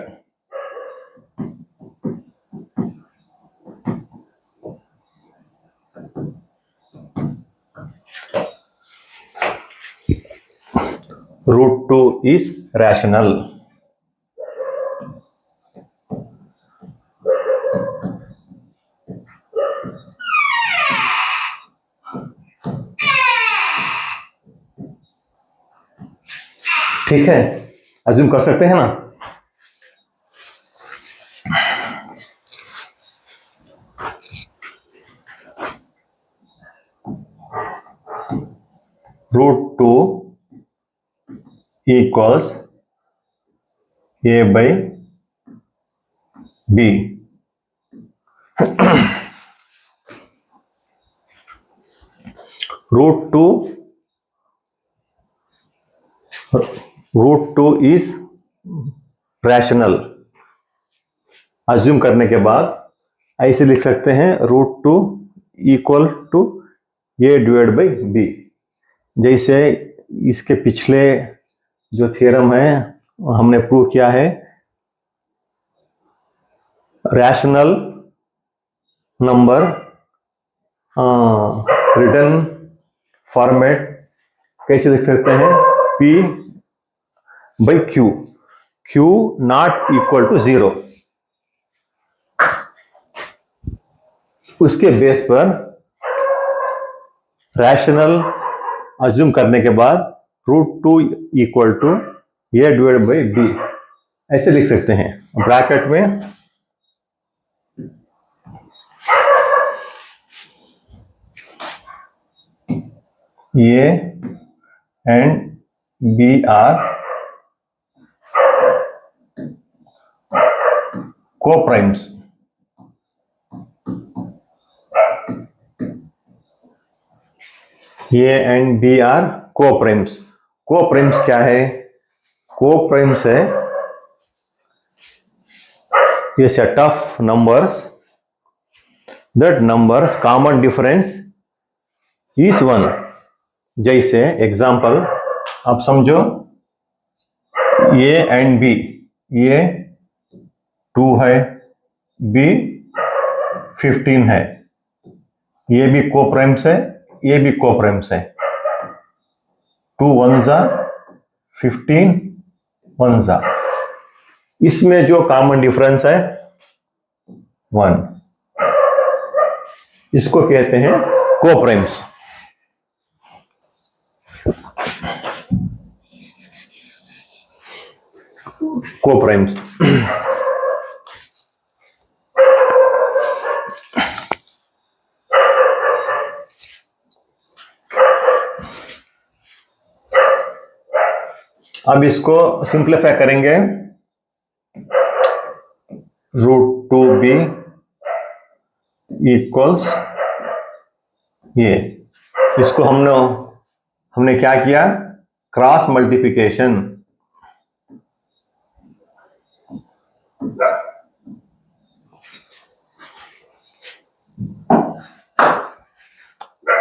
√2 is rational। ठीक है, अज्यूम कर सकते हैं ना? √2 equals A by B। √2 is rational. Assume करने के बाद ऐसे लिख सकते हैं √2 equal to a divide by b. जैसे इसके पिछले जो थ्योरम है हमने प्रूव किया है, रैशनल नंबर रिटर्न फॉर्मेट कैसे लिख सकते हैं? P by Q, Q not equal to 0। उसके बेस पर रैशनल अज्यूम करने के बाद √2 equal to a divide by b ऐसे लिख सकते हैं। ब्रैकेट में A and B are co-primes। A and B are co-primes। co-primes क्या है? co-primes है ये set of numbers that numbers common difference is 1। जैसे एग्जाम्पल आप समझो A एंड B, A 2 है, B 15 है, ये भी कोप्राइम्स है, ये भी कोप्राइम्स है। 2 1 जा 15 1 जा, इसमें जो कॉमन डिफरेंस है 1, इसको कहते हैं कोप्राइम्स। कोप्राइम्स अब इसको सिंप्लीफाई करेंगे। √2b इक्वल्स ये, इसको हमने क्या किया? Cross multiplication.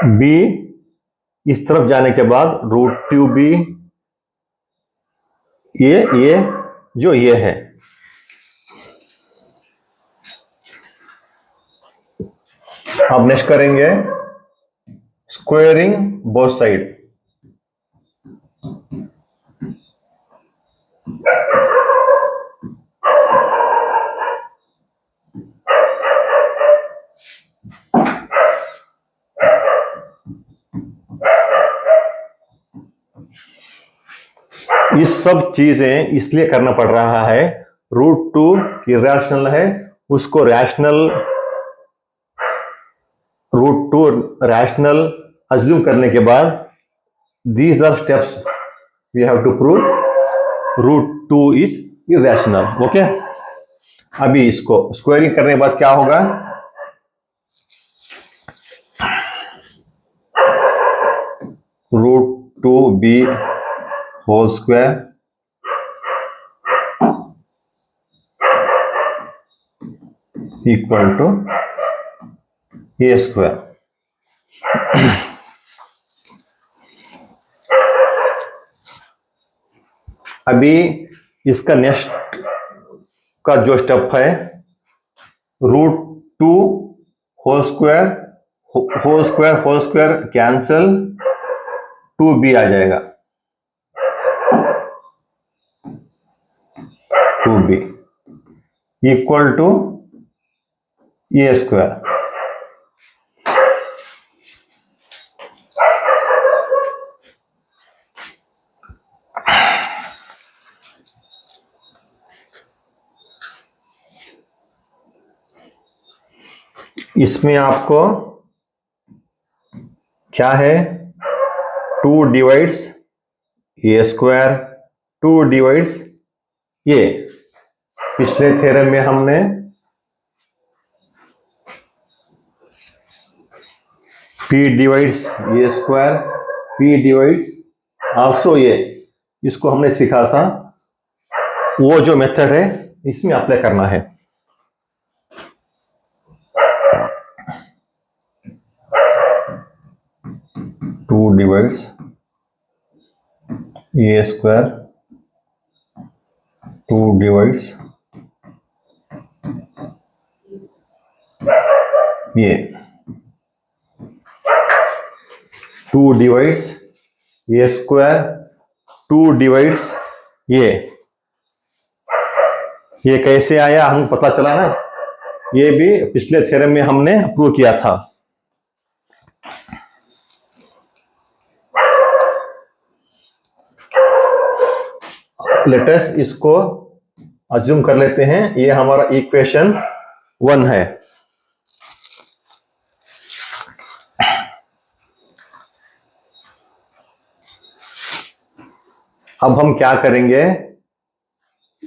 b इस तरफ जाने के बाद √2b, ये जो ये है, अब नेक्स्ट करेंगे स्क्वायरिंग बोथ साइड। ये सब चीजें इसलिए करना पड़ रहा है, √2 इरेशनल है, उसको रैशनल, √2 रैशनल अज्यूम करने के बाद these are steps we have to prove √2 is irrational. Okay, अभी इसको स्क्वायरिंग करने के बाद क्या होगा, √2b whole square equal to a square. अभी इसका नेक्स्ट का जो स्टेप है, √2 whole square whole square whole square cancel, 2b आ जाएगा, 2b equal to a square. इसमें आपको क्या है, 2 divides a square, 2 divides a। पिछले थ्योरम में हमने p divides a square, p divides also a, इसको हमने सीखा था। वो जो मेथड है इसमें अप्लाई करना है। Two divides a square, 2 divides a, 2 divides a square, 2 divides a। ये कैसे आया हमको पता चला ना, ये भी पिछले थ्योरम में हमने प्रूव किया था। लेटेस्ट इसको अज्यूम कर लेते हैं, ये हमारा इक्वेशन 1 है। अब हम क्या करेंगे,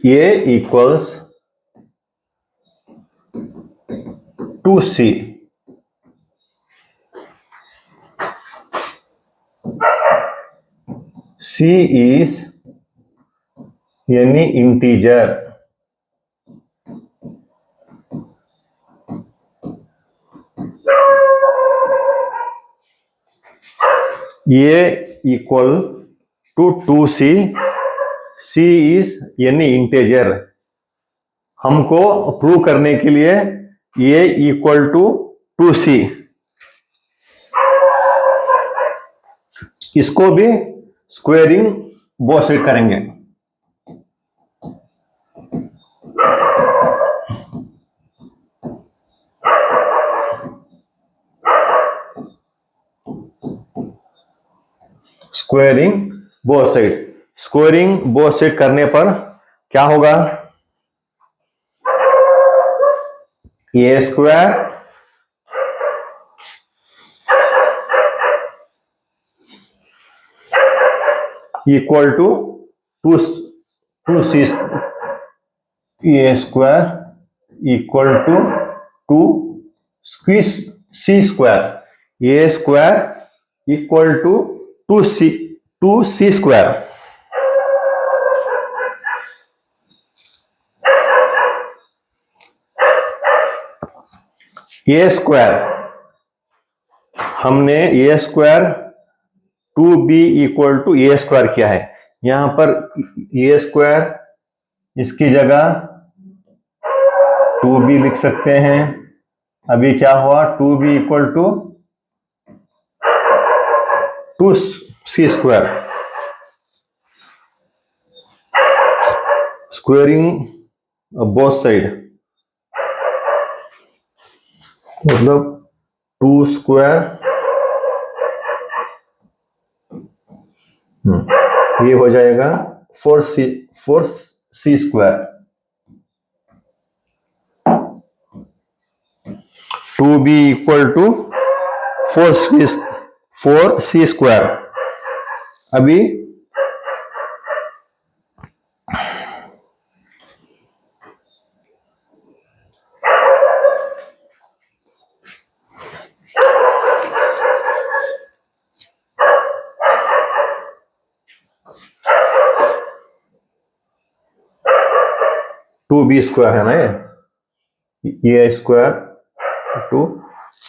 a equals 2c, c is any integer, a equal to 2c, c is any integer। हमको प्रूव करने के लिए a इक्वल टू 2c, इसको भी स्क्वायरिंग बोथ साइड करेंगे। Squaring both side, squaring both side करने पर क्या होगा, a square equal to 2c, a square equal to 2 c square, a square equal to 2c square. a square हमने a square 2b equal to a square किया है। यहां पर ए square इसकी जगह 2b लिख सकते हैं। अभी क्या हुआ, 2b equal to 2c square, squaring both side, मतलब 2 स्क्वायर, ये हो जाएगा 4c square. 2b equal to 4c square. अभी टू बी स्क्वायर है ना, ये स्क्वायर टू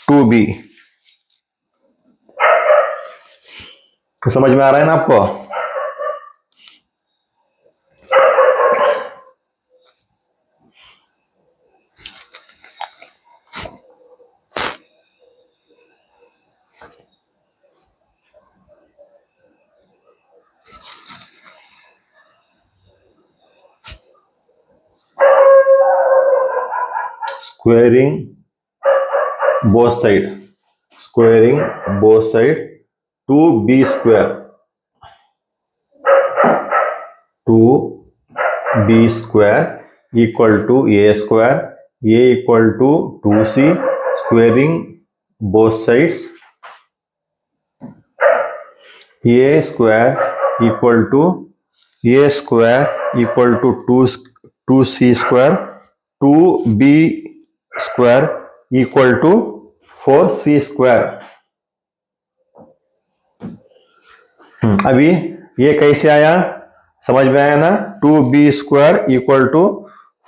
2b। तो समझ में आ रहा है ना आपको? Squaring both side 2b square, 2b square equal to a square, a equal to 2c, squaring both sides, a square equal to 2c square, 2b square equal to 4c square। अभी ये कैसे आया, समझ में आया ना? 2b square equal to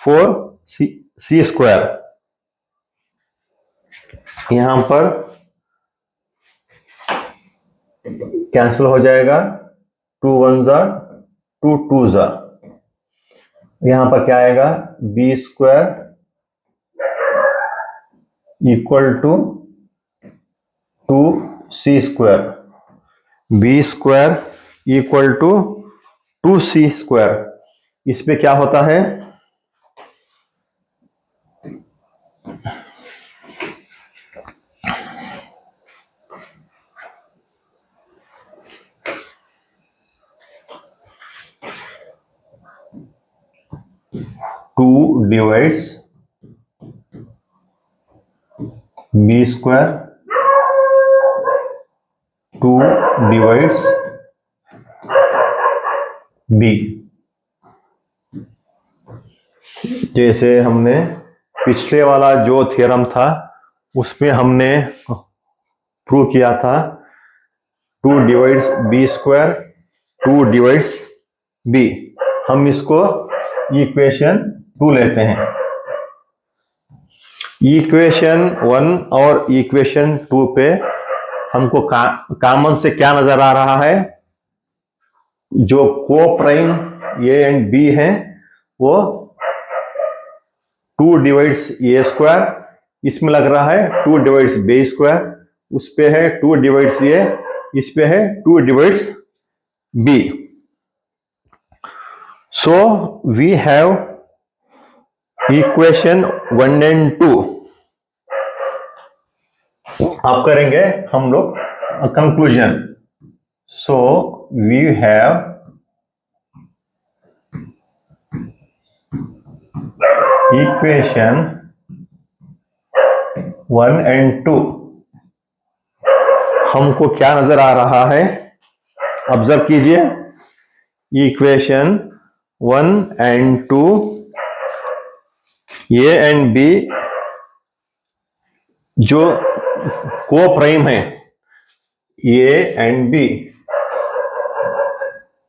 4c square. यहां पर कैंसिल हो जाएगा, 2 1 जा 2 2 जा। यहां पर क्या आएगा, b square equal to 2c square, b square equal to 2c square. इस पे क्या होता है, two divides b square, 2 divides b। जैसे हमने पिछले वाला जो थ्योरम था उसमें हमने प्रूव किया था, 2 divides b square, 2 divides b। हम इसको इक्वेशन 2 लेते हैं। इक्वेशन 1 और इक्वेशन 2 पे हमको कॉमन से क्या नजर आ रहा है, जो को प्राइम a एंड b है वो 2 डिवाइड्स ए स्क्वायर, इसमें लग रहा है 2 डिवाइड्स b स्क्वायर, उस पे है 2 डिवाइड्स ए, इस पे है 2 divides b। So we have equation 1 and 2। अब करेंगे हम लोग conclusion. So we have equation 1 and 2। हमको क्या नजर आ रहा है, ऑब्जर्व कीजिए। Equation 1 and 2, a and b जो को प्राइम है, a and b,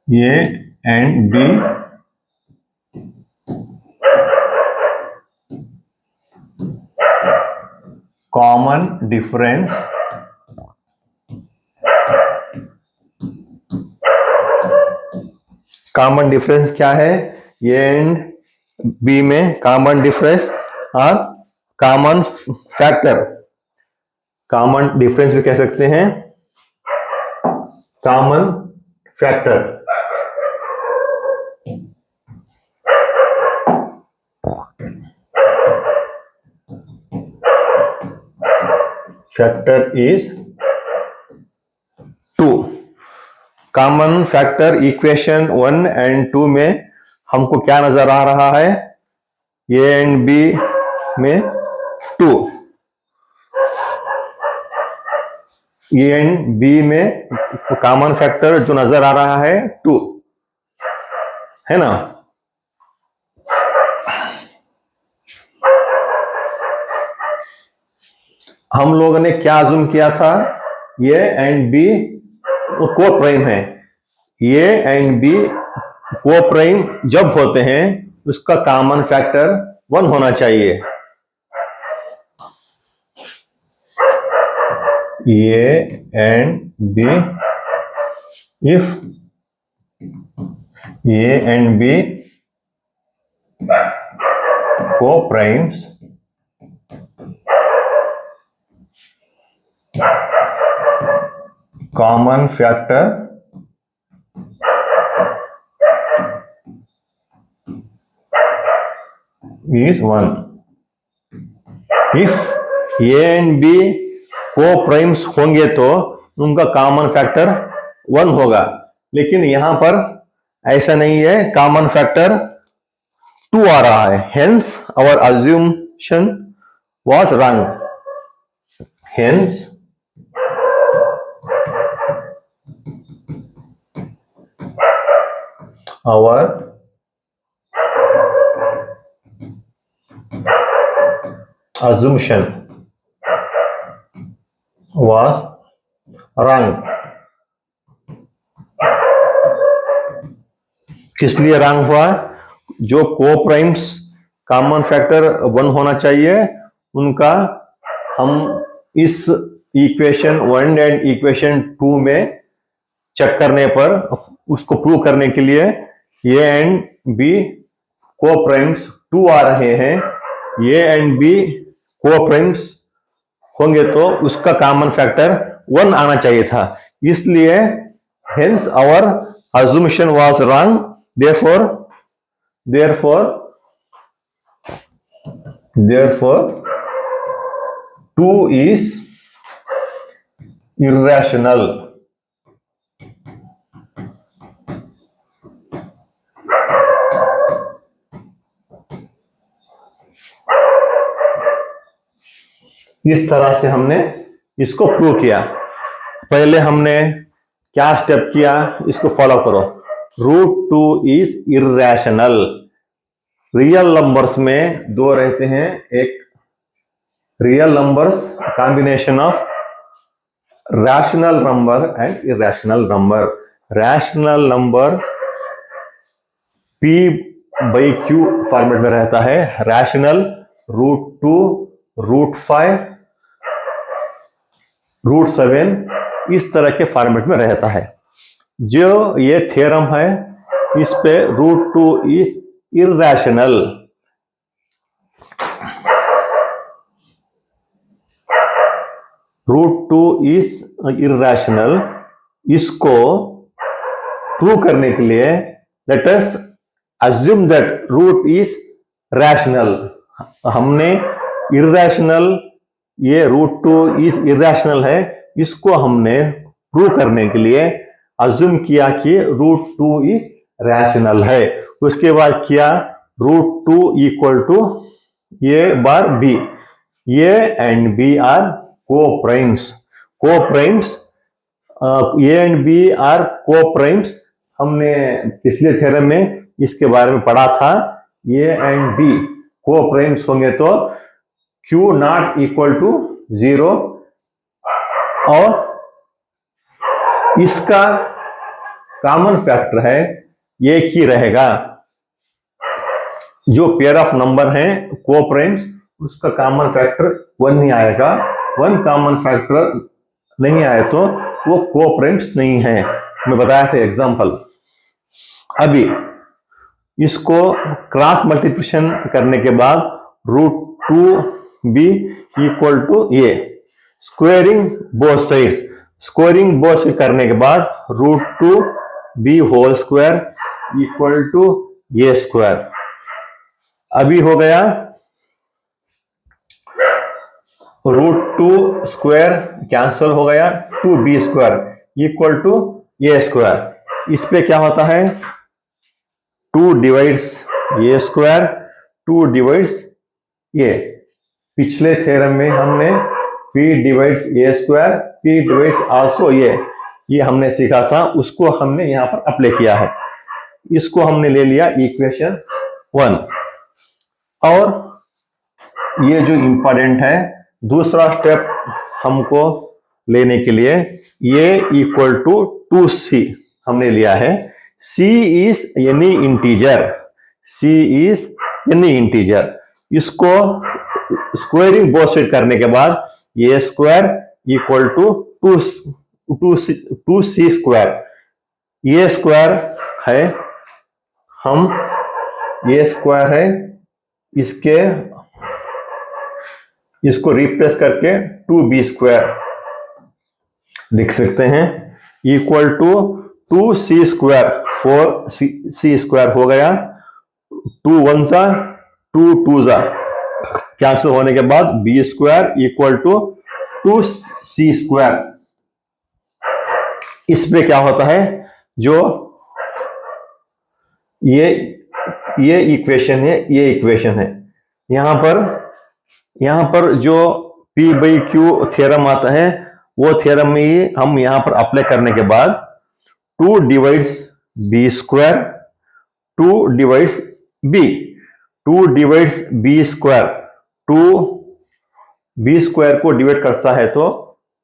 a and b common difference common difference क्या है? ए एंड बी में कॉमन डिफरेंस और कॉमन फैक्टर, कॉमन डिफरेंस भी कह सकते हैं, common factor. Factor is 2। Common factor equation 1 and 2 में हमको क्या नजर आ रहा है? ए एंड बी में 2, ए एंड बी में कॉमन फैक्टर जो नजर आ रहा है 2 है ना। हम लोगों ने क्या अज्यूम किया था? ए एंड बी को प्राइम है। ए एंड बी को प्राइम जब होते हैं उसका कॉमन फैक्टर 1 होना चाहिए। A and B, if A and B co-primes, common factor is 1. If A and B को प्राइम्स होंगे तो उनका कॉमन फैक्टर 1 होगा, लेकिन यहां पर ऐसा नहीं है, कॉमन फैक्टर 2 आ रहा है। Hence our assumption was wrong. हेंस आवर assumption was wrong। किस लिए रॉन्ग हुआ? जो को प्राइम्स कॉमन फैक्टर 1 होना चाहिए उनका हम इस इक्वेशन 1 एंड इक्वेशन 2 में चेक करने पर उसको प्रूव करने के लिए ए एंड बी को प्राइम्स 2 आ रहे हैं। ए एंड बी को प्राइम्स होंगे तो उसका कॉमन फैक्टर 1 आना चाहिए था, इसलिए hence our assumption was wrong. therefore 2 is irrational। इस तरह से हमने इसको प्रूव किया। पहले हमने क्या स्टेप किया, इसको फॉलो करो। √2 इज इर्रेशनल। रियल नंबर्स में दो रहते हैं, एक real numbers combination of rational number and irrational number. Rational number P/Q format में रहता है। रैशनल √2, √5, √7 इस तरह के फॉर्मेट में रहता है। जो ये थ्योरम है इस पे √2 इज इर्रेशनल। √2 इज इर्रेशनल, इसको प्रूव करने के लिए let us assume that root is rational. हमने इर्रेशनल, ये √2 इज इर्रेशनल है, इसको हमने प्रूव करने के लिए अज्यूम किया कि √2 इज रैशनल है। उसके बाद किया √2 equal to a bar b. A and b are coprimes. Coprimes a and b are coprimes. हमने पिछले थ्योरम में इसके बारे में पढ़ा था। ए एंड बी को-प्राइम्स होंगे तो Q नॉट इक्वल टू 0 और इसका कॉमन फैक्टर है एक ही रहेगा। जो पेयर ऑफ नंबर हैं को-प्राइम्स उसका कॉमन फैक्टर 1 नहीं आएगा। 1 कॉमन फैक्टर नहीं आए तो वो को-प्राइम्स नहीं है। मैं बताया था एग्जांपल। अभी इसको क्रॉस मल्टीप्लिकेशन करने के बाद √2b equal to a, squaring both sides, squaring both side करने के बाद √2b whole square equal to a square. अभी हो गया √2 स्क्वायर कैंसिल हो गया, 2b square equal to a square. इस पे क्या होता है, 2 divides a square, 2 divides a. पिछले थ्योरम में हमने p divides a square, p divides also a, ये हमने सीखा था, उसको हमने यहां पर अप्लाई किया है। इसको हमने ले लिया इक्वेशन 1। और ये जो इंपॉर्टेंट है, दूसरा स्टेप हमको लेने के लिए ये इक्वल टू 2c हमने लिया है। c is any integer, c is any integer. इसको स्क्वायरिंग बोथ साइड करने के बाद a square equal to 2c square, ये स्क्वायर है, हम ये स्क्वायर है, इसको रिप्लेस करके 2b स्क्वायर लिख सकते हैं equal to 2c square, 4c square हो गया, 2 1 जा 2 2 जा कैंसिल होने के बाद b square equal to 2c square. इस पे क्या होता है, जो ये इक्वेशन है, ये इक्वेशन है, यहां पर जो p बाई क्यू थ्योरम आता है, वो थ्योरम में ही हम यहां पर अप्लाई करने के बाद 2 divides b square, 2 divides b, 2 divides b square, 2 b square को डिवाइड करता है तो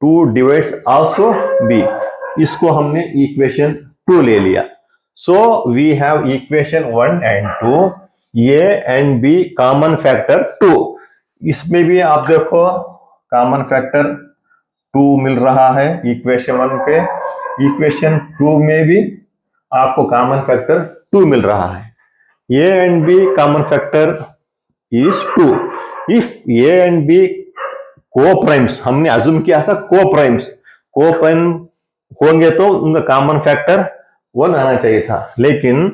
2 डिवाइड्स आल्सो b। इसको हमने इक्वेशन 2 ले लिया। So we have equation 1 and 2, a and b common factor 2। इसमें भी आप देखो कॉमन फैक्टर 2 मिल रहा है इक्वेशन 1 पे, इक्वेशन 2 में भी आपको कॉमन फैक्टर 2 मिल रहा है। a and b common factor is 2। If a and b को-प्राइम्स, हमने अज्यूम किया था को-प्राइम्स होंगे तो उनका कॉमन फैक्टर 1 आना चाहिए था, लेकिन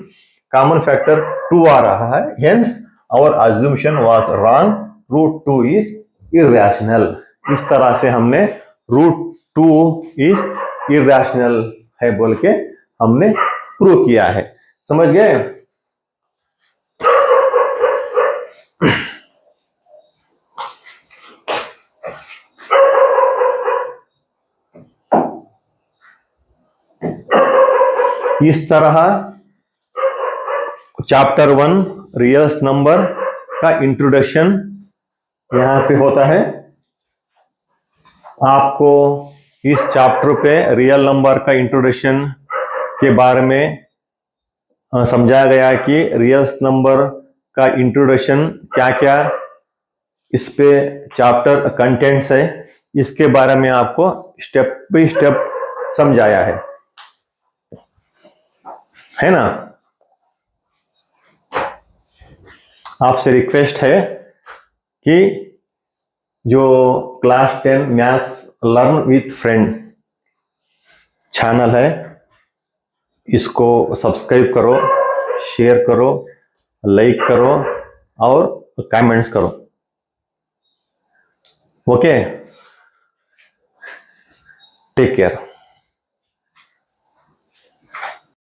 कॉमन फैक्टर 2 आ रहा है, hence our assumption was wrong, √2 is irrational. इस तरह से हमने √2 इज इर्रेशनल है बोल के हमने प्रूव किया है। समझ गए? इस तरह चैप्टर 1 रियल नंबर का इंट्रोडक्शन यहां पे होता है। आपको इस चैप्टर पे रियल नंबर का इंट्रोडक्शन के बारे में समझाया गया कि रियल नंबर का इंट्रोडक्शन क्या क्या इस पे चैप्टर कंटेंट्स है, इसके बारे में आपको स्टेप बाय स्टेप समझाया है ना। आपसे रिक्वेस्ट है कि जो class 10 maths learn with friend channel है, इसको सब्सक्राइब करो, शेयर करो, लाइक करो और कमेंट्स करो। Okay, take care.